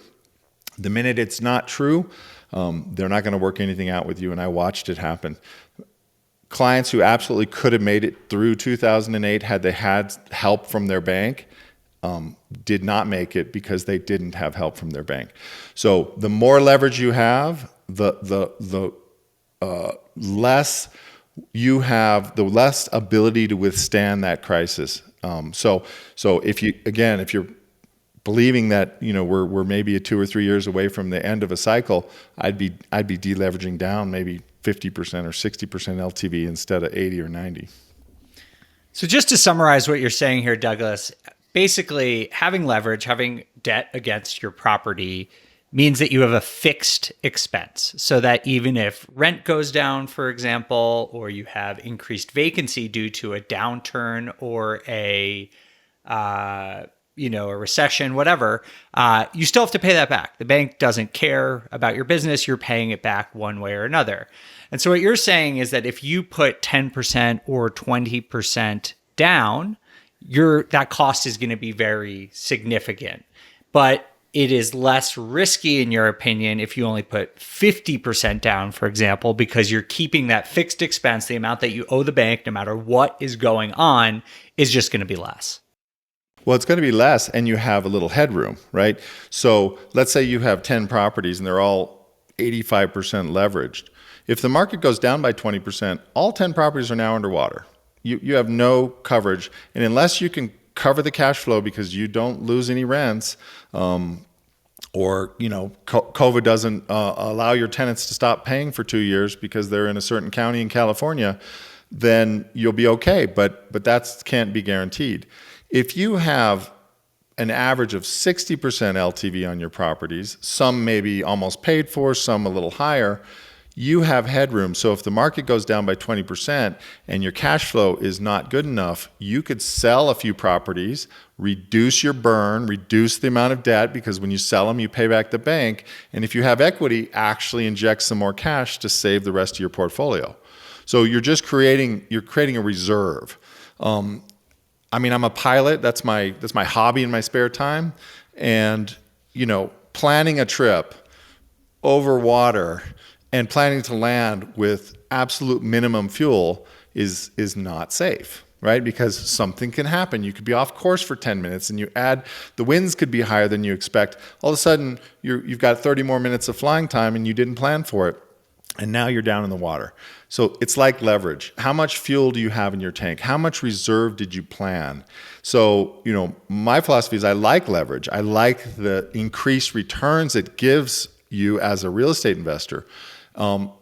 Speaker 2: The minute it's not true, they're not going to work anything out with you. And I watched it happen. Clients who absolutely could have made it through 2008 had they had help from their bank did not make it because they didn't have help from their bank. So the more leverage you have, the less you have, the less ability to withstand that crisis. So if you're believing that we're maybe 2 or 3 years away from the end of a cycle, I'd be deleveraging down maybe 50% or 60% LTV instead of 80 or 90.
Speaker 3: So just to summarize what you're saying here, Douglas, basically having leverage, having debt against your property means that you have a fixed expense, so that even if rent goes down, for example, or you have increased vacancy due to a downturn or a recession, whatever, you still have to pay that back. The bank doesn't care about your business. You're paying it back one way or another. And so what you're saying is that if you put 10% or 20% down, that cost is going to be very significant. But it is less risky, in your opinion, if you only put 50% down, for example, because you're keeping that fixed expense, the amount that you owe the bank, no matter what is going on, is just going to be less.
Speaker 2: Well, it's going to be less, and you have a little headroom, right? So let's say you have 10 properties and they're all 85% leveraged. If the market goes down by 20%, all 10 properties are now underwater. You have no coverage, and unless you can cover the cash flow because you don't lose any rents, or COVID doesn't allow your tenants to stop paying for 2 years because they're in a certain county in California, then you'll be okay. But that can't be guaranteed. If you have an average of 60% LTV on your properties, some may be almost paid for, some a little higher, you have headroom. So if the market goes down by 20% and your cash flow is not good enough, you could sell a few properties, reduce your burn, reduce the amount of debt, because when you sell them, you pay back the bank. And if you have equity, actually inject some more cash to save the rest of your portfolio. So you're creating a reserve. I'm a pilot. That's my hobby in my spare time. And, planning a trip over water and planning to land with absolute minimum fuel is not safe, right? Because something can happen. You could be off course for 10 minutes and the winds could be higher than you expect. All of a sudden, you've got 30 more minutes of flying time and you didn't plan for it. And now you're down in the water. So it's like leverage. How much fuel do you have in your tank? How much reserve did you plan? So, my philosophy is I like leverage. I like the increased returns it gives you as a real estate investor.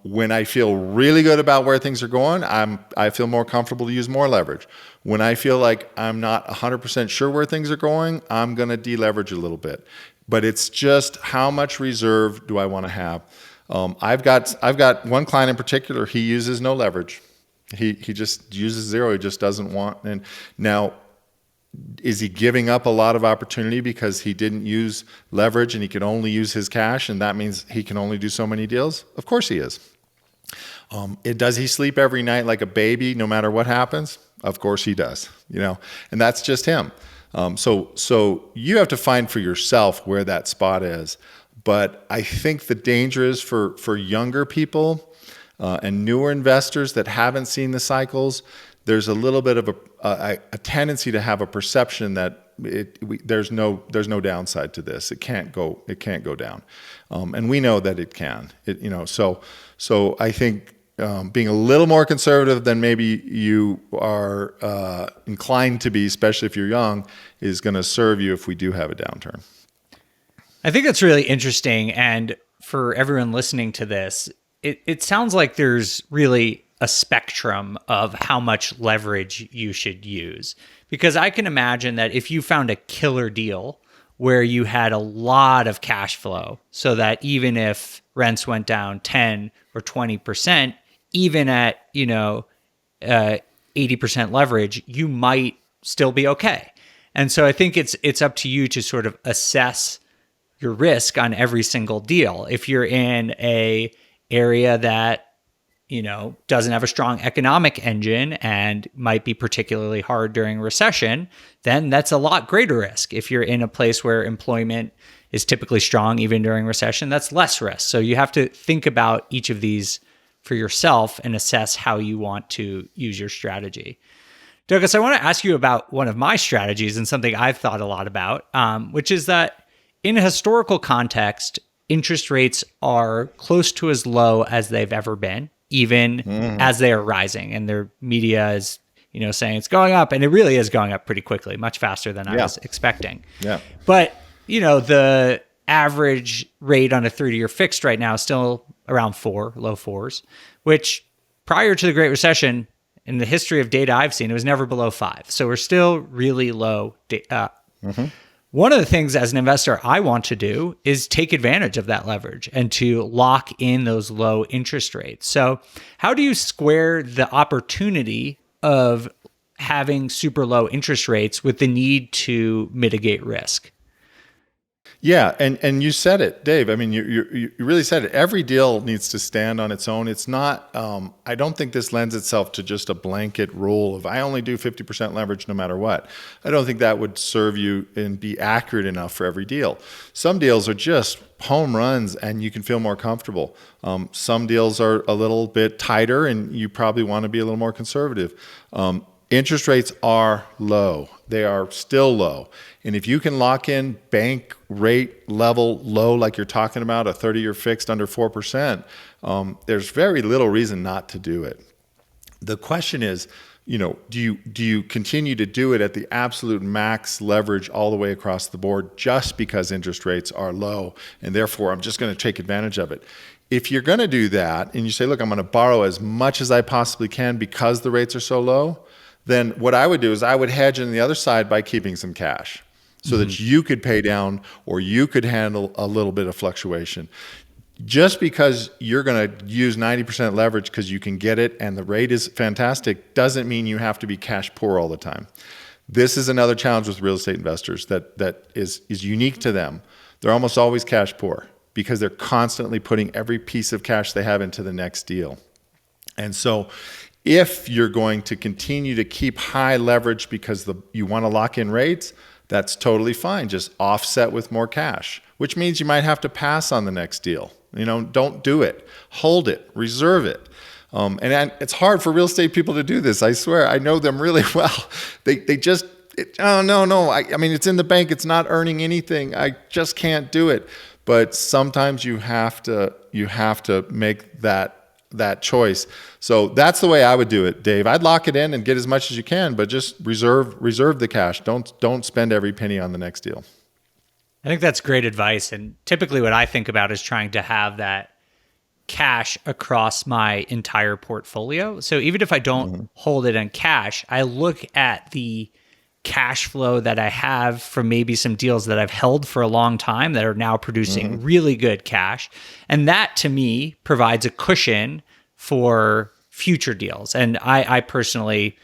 Speaker 2: When I feel really good about where things are going, I feel more comfortable to use more leverage. When I feel like I'm not 100% sure where things are going, I'm going to deleverage a little bit. But it's just how much reserve do I want to have? I've got one client in particular. He uses no leverage. He just uses zero. He just doesn't want. And now, Is he giving up a lot of opportunity because he didn't use leverage and he could only use his cash, and that means he can only do so many deals? Of course he is. Does he sleep every night like a baby no matter what happens? Of course he does, and that's just him. So you have to find for yourself where that spot is. But I think the danger is for younger people and newer investors that haven't seen the cycles. There's a little bit of a tendency to have a perception that there's no downside to this. It can't go down, and we know that it can. So I think being a little more conservative than maybe you are inclined to be, especially if you're young, is going to serve you if we do have a downturn.
Speaker 3: I think that's really interesting, and for everyone listening to this, it sounds like there's really a spectrum of how much leverage you should use. Because I can imagine that if you found a killer deal where you had a lot of cash flow, so that even if rents went down 10 or 20%, even at 80% leverage, you might still be okay. And so I think it's up to you to sort of assess your risk on every single deal. If you're in a area that doesn't have a strong economic engine and might be particularly hard during a recession, then that's a lot greater risk. If you're in a place where employment is typically strong, even during recession, that's less risk. So you have to think about each of these for yourself and assess how you want to use your strategy. Douglas, I want to ask you about one of my strategies and something I've thought a lot about, which is that in a historical context, interest rates are close to as low as they've ever been, even as they are rising, and their media is, saying it's going up, and it really is going up pretty quickly, much faster than I was expecting.
Speaker 2: Yeah.
Speaker 3: But, the average rate on a 30-year fixed right now is still around 4, low 4s, which prior to the Great Recession, in the history of data I've seen, it was never below 5. So we're still really low. One of the things as an investor I want to do is take advantage of that leverage and to lock in those low interest rates. So how do you square the opportunity of having super low interest rates with the need to mitigate risk?
Speaker 2: Yeah, and you said it, Dave. I mean, you really said it. Every deal needs to stand on its own. It's not. I don't think this lends itself to just a blanket rule of I only do 50% leverage no matter what. I don't think that would serve you and be accurate enough for every deal. Some deals are just home runs, and you can feel more comfortable. Some deals are a little bit tighter, and you probably want to be a little more conservative. Interest rates are low. They are still low. And if you can lock in bank rate level low, like you're talking about, a 30-year fixed under 4%, there's very little reason not to do it. The question is, do you continue to do it at the absolute max leverage all the way across the board just because interest rates are low, and therefore I'm just going to take advantage of it? If you're going to do that and you say, look, I'm going to borrow as much as I possibly can because the rates are so low, then what I would do is I would hedge on the other side by keeping some cash so that you could pay down or you could handle a little bit of fluctuation. Just because you're going to use 90% leverage because you can get it and the rate is fantastic doesn't mean you have to be cash poor all the time. This is another challenge with real estate investors that is unique to them. They're almost always cash poor because they're constantly putting every piece of cash they have into the next deal. And so if you're going to continue to keep high leverage because you want to lock in rates, that's totally fine. Just offset with more cash, which means you might have to pass on the next deal. Don't do it. Hold it. Reserve it. And it's hard for real estate people to do this. I swear, I know them really well. They just, no. I mean, it's in the bank. It's not earning anything. I just can't do it. But sometimes you have to make that choice. So that's the way I would do it, Dave. I'd lock it in and get as much as you can, but just reserve the cash. Don't spend every penny on the next deal.
Speaker 3: I think that's great advice. And typically what I think about is trying to have that cash across my entire portfolio. So even if I don't hold it in cash, I look at the cash flow that I have from maybe some deals that I've held for a long time that are now producing really good cash. And that to me provides a cushion for future deals. And I personally,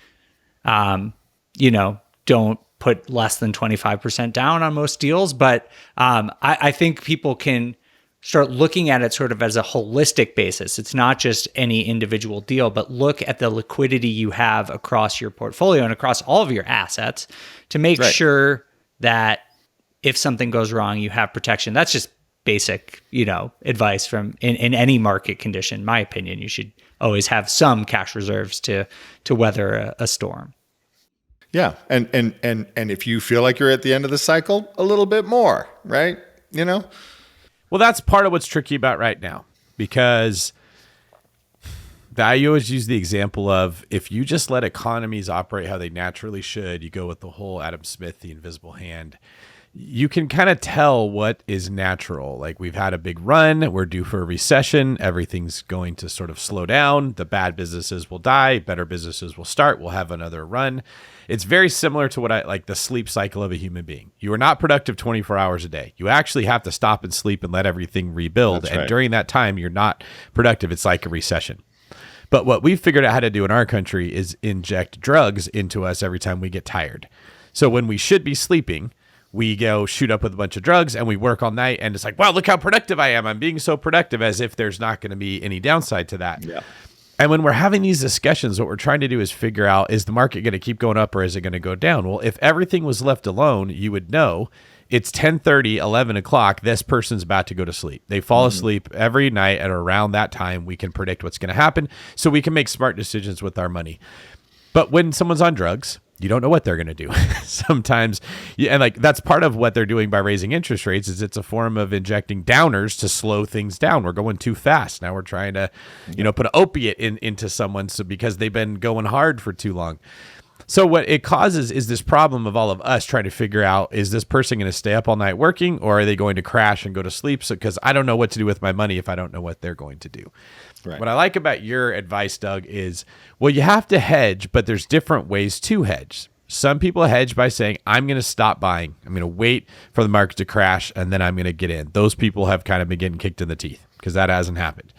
Speaker 3: don't put less than 25% down on most deals. But I think people can start looking at it sort of as a holistic basis. It's not just any individual deal, but look at the liquidity you have across your portfolio and across all of your assets to make sure that if something goes wrong, you have protection. That's just basic, advice from in any market condition. In my opinion, you should always have some cash reserves to weather a storm.
Speaker 2: Yeah. And if you feel like you're at the end of the cycle, a little bit more, right?
Speaker 1: Well, that's part of what's tricky about right now, because I always use the example of if you just let economies operate how they naturally should, you go with the whole Adam Smith, the invisible hand, you can kind of tell what is natural. Like, we've had a big run, we're due for a recession, everything's going to sort of slow down, the bad businesses will die, better businesses will start, we'll have another run. It's very similar to what I like, the sleep cycle of a human being. You are not productive 24 hours a day. You actually have to stop and sleep and let everything rebuild.
Speaker 2: That's
Speaker 1: and
Speaker 2: right.
Speaker 1: during that time, you're not productive. It's like a recession. But what we've figured out how to do in our country is inject drugs into us every time we get tired. So when we should be sleeping, we go shoot up with a bunch of drugs and we work all night. And it's like, wow, look how productive I am. I'm being so productive, as if there's not going to be any downside to that. Yeah. And when we're having these discussions, what we're trying to do is figure out, is the market going to keep going up or is it going to go down? Well, if everything was left alone, you would know it's 10:30, 11 o'clock. This person's about to go to sleep. They fall asleep every night at around that time. We can predict what's going to happen so we can make smart decisions with our money. But when someone's on drugs, you don't know what they're going to do. Sometimes, and like that's part of what they're doing by raising interest rates, is it's a form of injecting downers to slow things down. We're going too fast. Now we're trying to, put an opiate into someone because they've been going hard for too long. So what it causes is this problem of all of us trying to figure out, is this person going to stay up all night working, or are they going to crash and go to sleep? So, because I don't know what to do with my money if I don't know what they're going to do. Right. What I like about your advice, Doug, is, well, you have to hedge, but there's different ways to hedge. Some people hedge by saying, I'm going to stop buying. I'm going to wait for the market to crash, and then I'm going to get in. Those people have kind of been getting kicked in the teeth because that hasn't happened.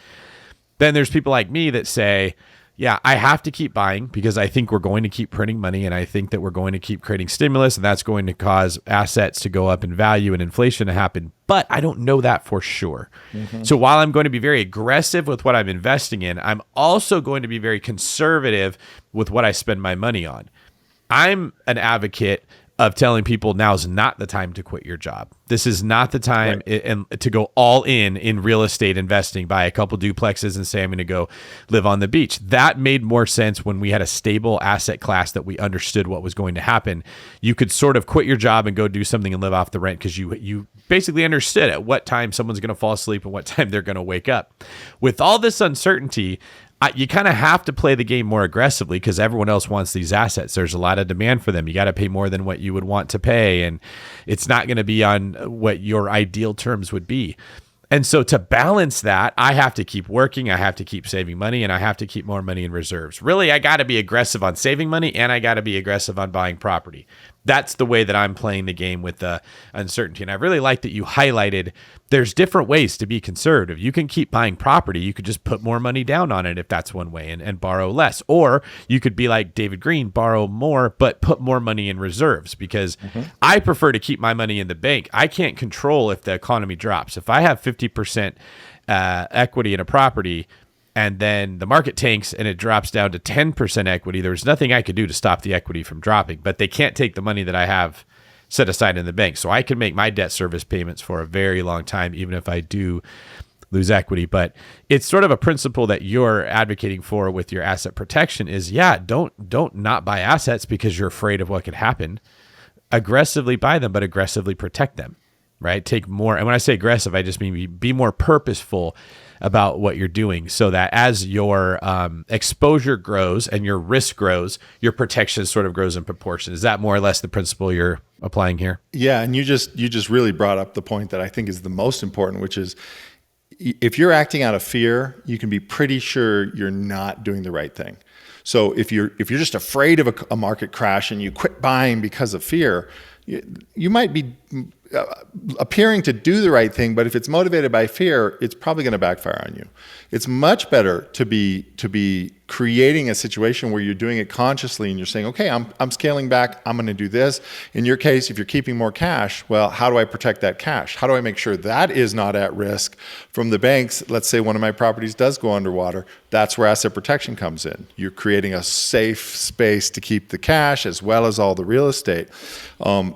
Speaker 1: Then there's people like me that say, yeah, I have to keep buying because I think we're going to keep printing money, and I think that we're going to keep creating stimulus, and that's going to cause assets to go up in value and inflation to happen. But I don't know that for sure. So while I'm going to be very aggressive with what I'm investing in, I'm also going to be very conservative with what I spend my money on. I'm an advocate of telling people now's not the time to quit your job. This is not the time to go all in real estate investing, buy a couple duplexes and say, I'm going to go live on the beach. That made more sense when we had a stable asset class that we understood what was going to happen. You could sort of quit your job and go do something and live off the rent because you basically understood at what time someone's going to fall asleep and what time they're going to wake up. With all this uncertainty, you kind of have to play the game more aggressively because everyone else wants these assets. There's a lot of demand for them. You got to pay more than what you would want to pay, and it's not going to be on what your ideal terms would be. And so to balance that, I have to keep working, I have to keep saving money, and I have to keep more money in reserves. Really, I got to be aggressive on saving money, and I got to be aggressive on buying property. That's the way that I'm playing the game with the uncertainty. And I really like that you highlighted there's different ways to be conservative. You can keep buying property. You could just put more money down on it if that's one way and borrow less. Or you could be like David Green, borrow more, but put more money in reserves, because I prefer to keep my money in the bank. I can't control if the economy drops. If I have 50% equity in a property, and then the market tanks and it drops down to 10% equity, there's nothing I could do to stop the equity from dropping. But they can't take the money that I have set aside in the bank. So I can make my debt service payments for a very long time, even if I do lose equity. But it's sort of a principle that you're advocating for with your asset protection is, don't not buy assets because you're afraid of what could happen. Aggressively buy them, but aggressively protect them, right? Take more. And when I say aggressive, I just mean be more purposeful about what you're doing, so that as your exposure grows and your risk grows, your protection sort of grows in proportion. Is that more or less the principle you're applying here?
Speaker 2: Yeah, and you just really brought up the point that I think is the most important, which is if you're acting out of fear, you can be pretty sure you're not doing the right thing. So if you're just afraid of a market crash and you quit buying because of fear, you might be appearing to do the right thing, but if it's motivated by fear, it's probably going to backfire on you. It's much better to be creating a situation where you're doing it consciously and you're saying, okay, I'm scaling back, I'm going to do this. In your case, if you're keeping more cash, well, how do I protect that cash? How do I make sure that is not at risk from the banks? Let's say one of my properties does go underwater. That's where asset protection comes in. You're creating a safe space to keep the cash as well as all the real estate.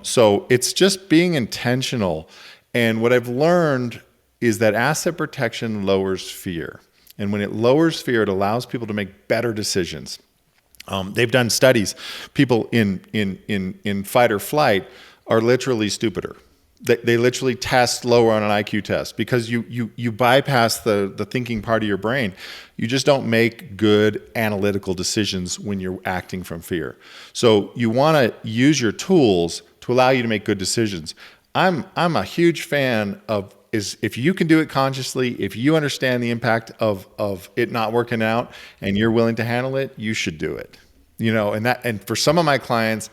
Speaker 2: So it's just being intentional. And what I've learned is that asset protection lowers fear. And when it lowers fear, it allows people to make better decisions. They've done studies. People in fight or flight are literally stupider. They literally test lower on an IQ test because you bypass the thinking part of your brain. You just don't make good analytical decisions when you're acting from fear. So you want to use your tools to allow you to make good decisions. I'm a huge fan of is if you can do it consciously, if you understand the impact of it not working out and you're willing to handle it, you should do it. And for some of my clients,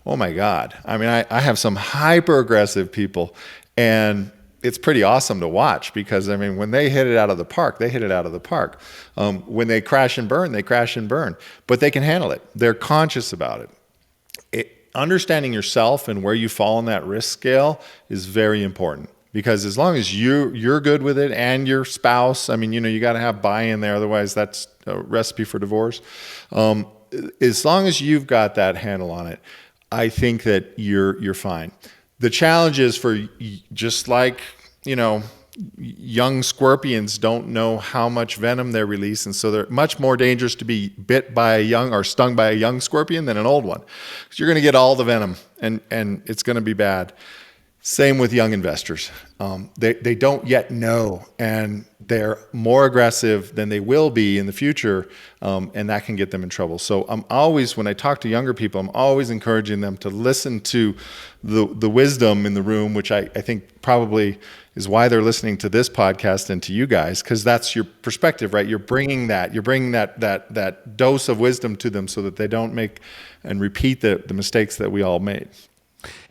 Speaker 2: oh my God. I mean, I have some hyper aggressive people and it's pretty awesome to watch because I mean, when they hit it out of the park, they hit it out of the park. When they crash and burn, they crash and burn, but they can handle it. They're conscious about it. Understanding yourself and where you fall on that risk scale is very important. Because as long as you're good with it and your spouse, I mean, you got to have buy-in there. Otherwise, that's a recipe for divorce. As long as you've got that handle on it, I think that you're fine. The challenge is for just like, young scorpions don't know how much venom they release. And so they're much more dangerous to be bit by a young or stung by a young scorpion than an old one. Because you're going to get all the venom and it's going to be bad. Same with young investors. They don't yet know, and they're more aggressive than they will be in the future, and that can get them in trouble. So I'm always, when I talk to younger people, I'm always encouraging them to listen to the wisdom in the room, which I think probably is why they're listening to this podcast and to you guys, because that's your perspective, right? You're bringing that dose of wisdom to them so that they don't make and repeat the mistakes that we all made.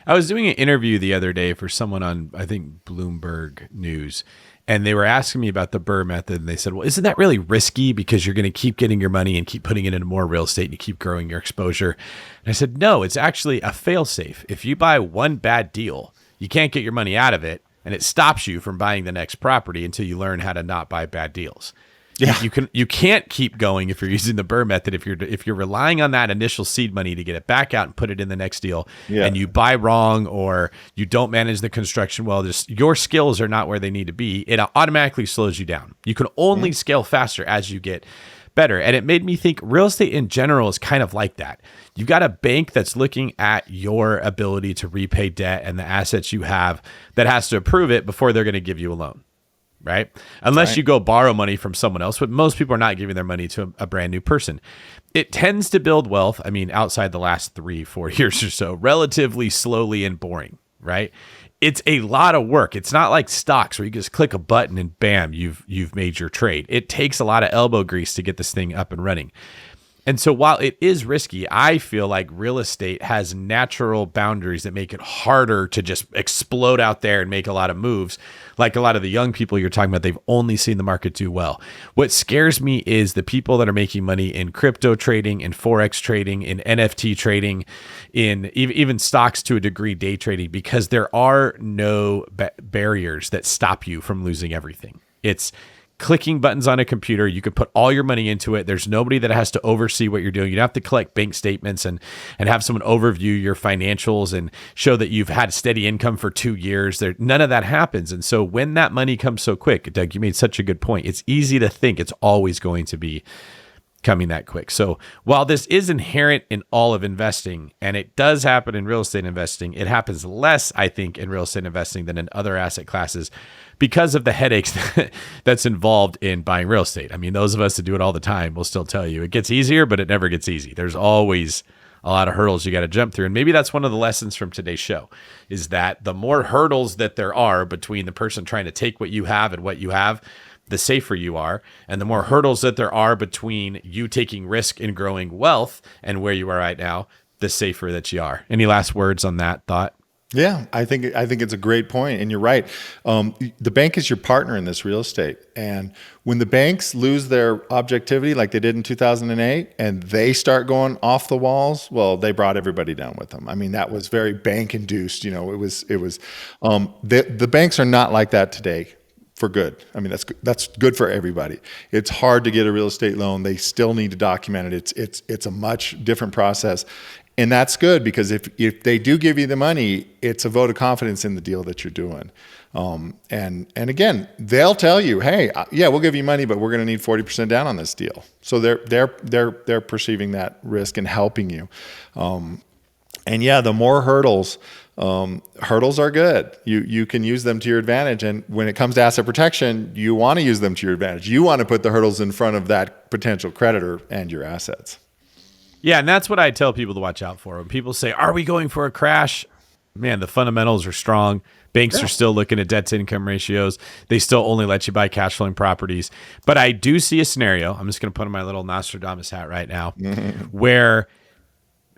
Speaker 1: I was doing an interview the other day for someone on, I think, Bloomberg News, and they were asking me about the BRRRR method, and they said, well, isn't that really risky because you're going to keep getting your money and keep putting it into more real estate and you keep growing your exposure? And I said, no, it's actually a fail-safe. If you buy one bad deal, you can't get your money out of it, and it stops you from buying the next property until you learn how to not buy bad deals. Yeah. You can't keep going if you're using the BRRRR method. If you're relying on that initial seed money to get it back out and put it in the next deal, and you buy wrong or you don't manage the construction well, just your skills are not where they need to be, it automatically slows you down. You can only scale faster as you get better. And it made me think real estate in general is kind of like that. You've got a bank that's looking at your ability to repay debt and the assets you have that has to approve it before they're going to give you a loan. Right? Unless you go borrow money from someone else, but most people are not giving their money to a brand new person. It tends to build wealth. I mean, outside the last 3-4 years or so, relatively slowly and boring, right? It's a lot of work. It's not like stocks where you just click a button and bam, you've made your trade. It takes a lot of elbow grease to get this thing up and running. And so while it is risky, I feel like real estate has natural boundaries that make it harder to just explode out there and make a lot of moves. Like a lot of the young people you're talking about, they've only seen the market do well. What scares me is the people that are making money in crypto trading, in Forex trading, in NFT trading, in even stocks to a degree, day trading, because there are no barriers that stop you from losing everything. It's clicking buttons on a computer. You can put all your money into it. There's nobody that has to oversee what you're doing. You don't have to collect bank statements and have someone overview your financials and show that you've had steady income for 2 years. None of that happens. And so when that money comes so quick, Doug, you made such a good point. It's easy to think it's always going to be coming that quick. So while this is inherent in all of investing, and it does happen in real estate investing, it happens less, I think, in real estate investing than in other asset classes because of the headaches that's involved in buying real estate. I mean, those of us that do it all the time will still tell you it gets easier, but it never gets easy. There's always a lot of hurdles you got to jump through. And maybe that's one of the lessons from today's show is that the more hurdles that there are between the person trying to take what you have and what you have, the safer you are. And the more hurdles that there are between you taking risk in growing wealth and where you are right now, the safer that you are. Any last words on that thought?
Speaker 2: Yeah, I think it's a great point, and you're right. The bank is your partner in this real estate, and when the banks lose their objectivity, like they did in 2008, and they start going off the walls, well, they brought everybody down with them. I mean, that was very bank induced. It was. The banks are not like that today. For good. I mean, that's good for everybody. It's hard to get a real estate loan. They still need to document it. It's a much different process. And that's good because if they do give you the money, it's a vote of confidence in the deal that you're doing. And again, they'll tell you, hey, yeah, we'll give you money, but we're going to need 40% down on this deal. So they're perceiving that risk and helping you. And yeah, the more hurdles are good. You can use them to your advantage. And when it comes to asset protection, you want to use them to your advantage. You want to put the hurdles in front of that potential creditor and your assets.
Speaker 1: Yeah, and that's what I tell people to watch out for. When people say, are we going for a crash? Man, the fundamentals are strong. Banks are still looking at debt to income ratios. They still only let you buy cash flowing properties. But I do see a scenario. I'm just going to put on my little Nostradamus hat right now, where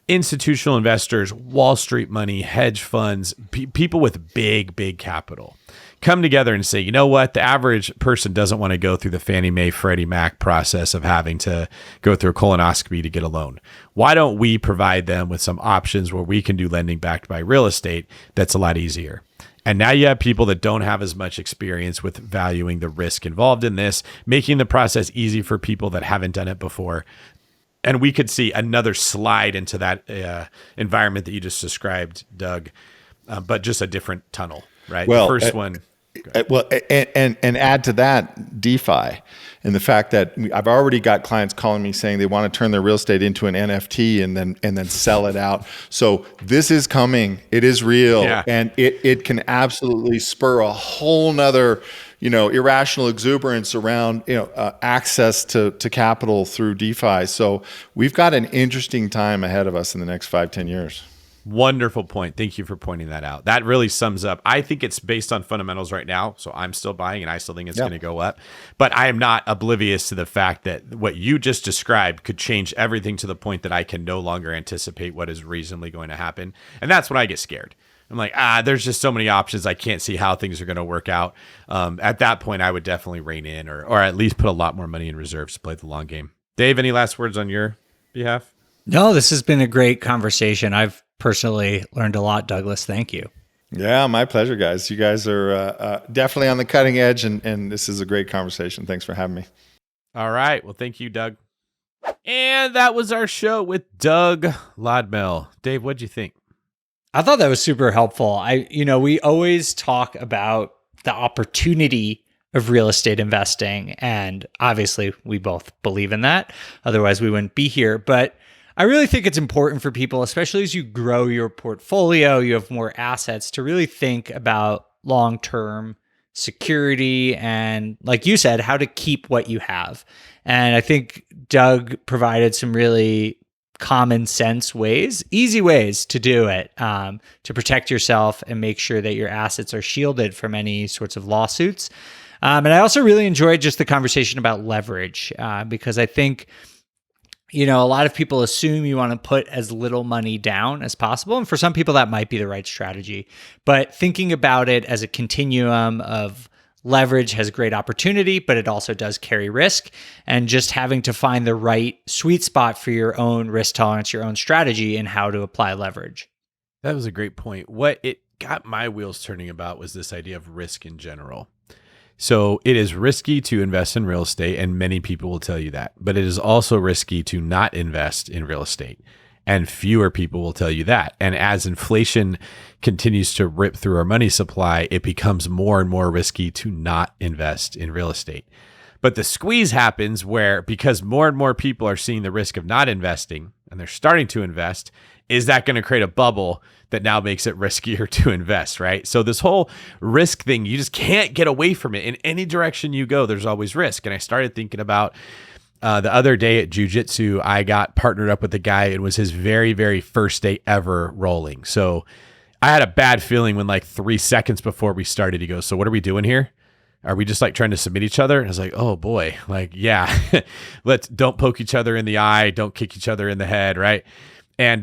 Speaker 1: institutional investors, Wall Street money, hedge funds, people with big capital come together and say, you know what? The average person doesn't want to go through the Fannie Mae, Freddie Mac process of having to go through a colonoscopy to get a loan. Why don't we provide them with some options where we can do lending backed by real estate that's a lot easier? And now you have people that don't have as much experience with valuing the risk involved in this, making the process easy for people that haven't done it before. And we could see another slide into that environment that you just described, Doug, but just a different tunnel, right?
Speaker 2: Well,
Speaker 1: the first one.
Speaker 2: Well, and add to that DeFi and the fact that I've already got clients calling me saying they want to turn their real estate into an NFT and then sell it out. So this is coming. It is real, and it can absolutely spur a whole nother irrational exuberance around access to capital through DeFi. So we've got an interesting time ahead of us in the next 5-10 years.
Speaker 1: Wonderful point. Thank you for pointing that out. That really sums up. I think it's based on fundamentals right now. So I'm still buying and I still think it's going to go up. But I am not oblivious to the fact that what you just described could change everything to the point that I can no longer anticipate what is reasonably going to happen. And that's when I get scared. I'm like, there's just so many options. I can't see how things are going to work out. At that point, I would definitely rein in or at least put a lot more money in reserves to play the long game. Dave, any last words on your behalf?
Speaker 3: No, this has been a great conversation. I've personally learned a lot, Douglas. Thank you.
Speaker 2: Yeah, my pleasure, guys. You guys are definitely on the cutting edge, and this is a great conversation. Thanks for having me.
Speaker 1: All right. Well, thank you, Doug. And that was our show with Doug Lodmell. Dave, what'd you think?
Speaker 3: I thought that was super helpful. We always talk about the opportunity of real estate investing, and obviously we both believe in that. Otherwise, we wouldn't be here. But I really think it's important for people, especially as you grow your portfolio, you have more assets, to really think about long-term security and, like you said, how to keep what you have. And I think Doug provided some really common sense ways, easy ways to do it, to protect yourself and make sure that your assets are shielded from any sorts of lawsuits. And I also really enjoyed just the conversation about leverage, because I think a lot of people assume you want to put as little money down as possible. And for some people, that might be the right strategy. But thinking about it as a continuum of leverage has great opportunity, but it also does carry risk. And just having to find the right sweet spot for your own risk tolerance, your own strategy, and how to apply leverage.
Speaker 1: That was a great point. What it got my wheels turning about was this idea of risk in general. So it is risky to invest in real estate, and many people will tell you that, but it is also risky to not invest in real estate, and fewer people will tell you that. And as inflation continues to rip through our money supply, it becomes more and more risky to not invest in real estate. But the squeeze happens where, because more and more people are seeing the risk of not investing and they're starting to invest, is that going to create a bubble that now makes it riskier to invest, right? So this whole risk thing, you just can't get away from it. In any direction you go, there's always risk. And I started thinking about the other day at jiu-jitsu, I got partnered up with a guy. It was his very, very first day ever rolling. So I had a bad feeling when, like 3 seconds before we started, he goes, "So what are we doing here? Are we just like trying to submit each other?" And I was like, "Oh boy, like, yeah, don't poke each other in the eye. Don't kick each other in the head." Right. And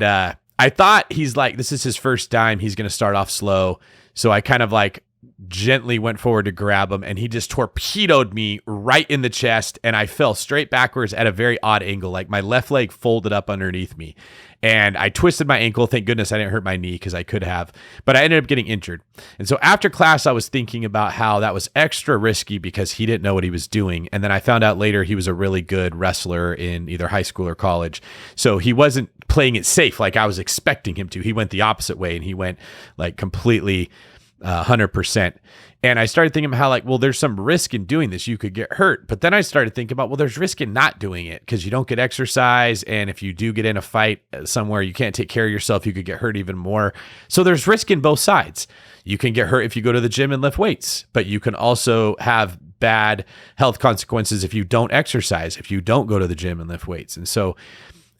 Speaker 1: I thought he's like, this is his first time. He's going to start off slow. So I kind of like gently went forward to grab him, and he just torpedoed me right in the chest, and I fell straight backwards at a very odd angle. Like my left leg folded up underneath me, and I twisted my ankle. Thank goodness I didn't hurt my knee, because I could have, but I ended up getting injured. And so after class, I was thinking about how that was extra risky because he didn't know what he was doing. And then I found out later he was a really good wrestler in either high school or college. So he wasn't playing it safe like I was expecting him to. He went the opposite way, and he went like completely 100%. And I started thinking about how like, well, there's some risk in doing this. You could get hurt. But then I started thinking about, well, there's risk in not doing it, because you don't get exercise. And if you do get in a fight somewhere, you can't take care of yourself. You could get hurt even more. So there's risk in both sides. You can get hurt if you go to the gym and lift weights, but you can also have bad health consequences if you don't exercise, if you don't go to the gym and lift weights. And so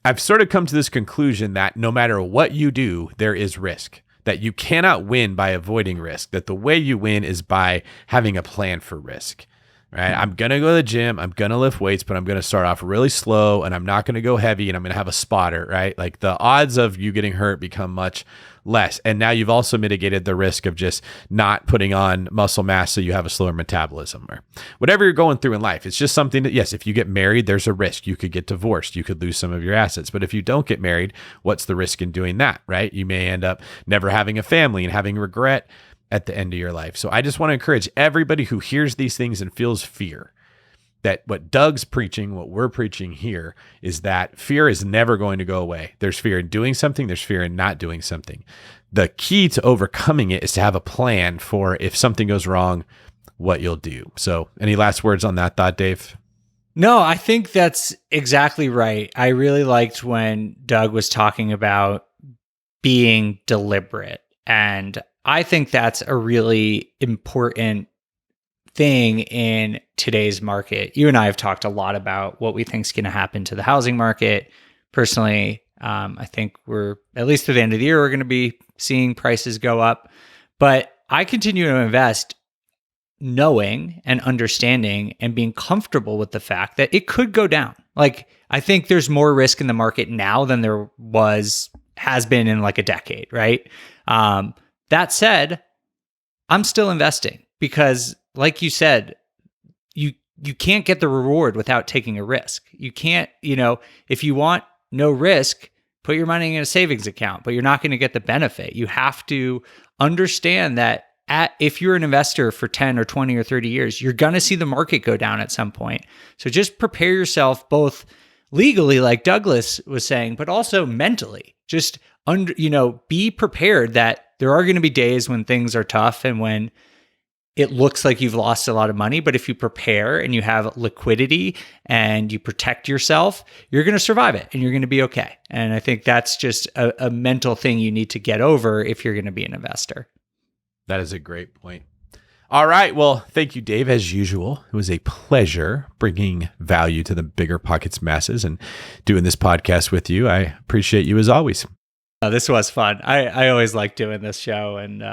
Speaker 1: I've sort of come to this conclusion that no matter what you do, there is risk. That you cannot win by avoiding risk, that the way you win is by having a plan for risk, right? I'm going to go to the gym, I'm going to lift weights, but I'm going to start off really slow, and I'm not going to go heavy, and I'm going to have a spotter, right? Like the odds of you getting hurt become much less. And now you've also mitigated the risk of just not putting on muscle mass so you have a slower metabolism or whatever you're going through in life. It's just something that, yes, if you get married, there's a risk. You could get divorced. You could lose some of your assets. But if you don't get married, what's the risk in doing that, right? You may end up never having a family and having regret at the end of your life. So I just want to encourage everybody who hears these things and feels fear, that what Doug's preaching, what we're preaching here, is that fear is never going to go away. There's fear in doing something. There's fear in not doing something. The key to overcoming it is to have a plan for if something goes wrong, what you'll do. So any last words on that thought, Dave?
Speaker 3: No, I think that's exactly right. I really liked when Doug was talking about being deliberate. And I think that's a really important thing in today's market. You and I have talked a lot about what we think is going to happen to the housing market. Personally, I think we're, at least through the end of the year, we're going to be seeing prices go up. But I continue to invest knowing and understanding and being comfortable with the fact that it could go down. Like, I think there's more risk in the market now than there has been in like a decade, right? That said, I'm still investing because, like you said, you can't get the reward without taking a risk. You can't, if you want no risk, put your money in a savings account, but you're not going to get the benefit. You have to understand that if you're an investor for 10 or 20 or 30 years, you're going to see the market go down at some point. So just prepare yourself both legally, like Douglas was saying, but also mentally. Just be prepared that there are going to be days when things are tough and when it looks like you've lost a lot of money. But if you prepare and you have liquidity and you protect yourself, you're going to survive it and you're going to be okay. And I think that's just a mental thing you need to get over if you're going to be an investor.
Speaker 1: That is a great point. All right. Well, thank you, Dave. As usual, it was a pleasure bringing value to the BiggerPockets masses and doing this podcast with you. I appreciate you as always.
Speaker 3: This was fun. I always like doing this show, and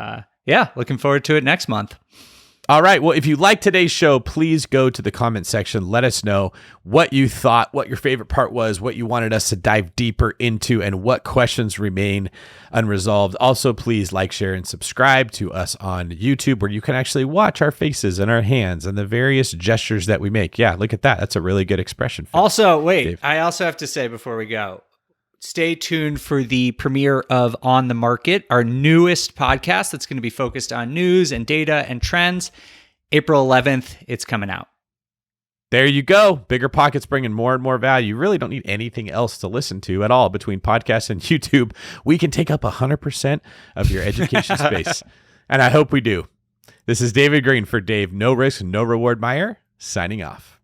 Speaker 3: looking forward to it next month.
Speaker 1: All right. Well, if you like today's show, please go to the comment section. Let us know what you thought, what your favorite part was, what you wanted us to dive deeper into, and what questions remain unresolved. Also, please like, share, and subscribe to us on YouTube, where you can actually watch our faces and our hands and the various gestures that we make. Yeah, look at that. That's a really good expression.
Speaker 3: Also, wait,
Speaker 1: Dave.
Speaker 3: I also have to say before we go, stay tuned for the premiere of On the Market, our newest podcast that's going to be focused on news and data and trends. April 11th, it's coming out.
Speaker 1: There you go. BiggerPockets bringing more and more value. You really don't need anything else to listen to at all between podcasts and YouTube. We can take up 100% of your education space. And I hope we do. This is David Green for Dave No Risk, No Reward Meyer, signing off.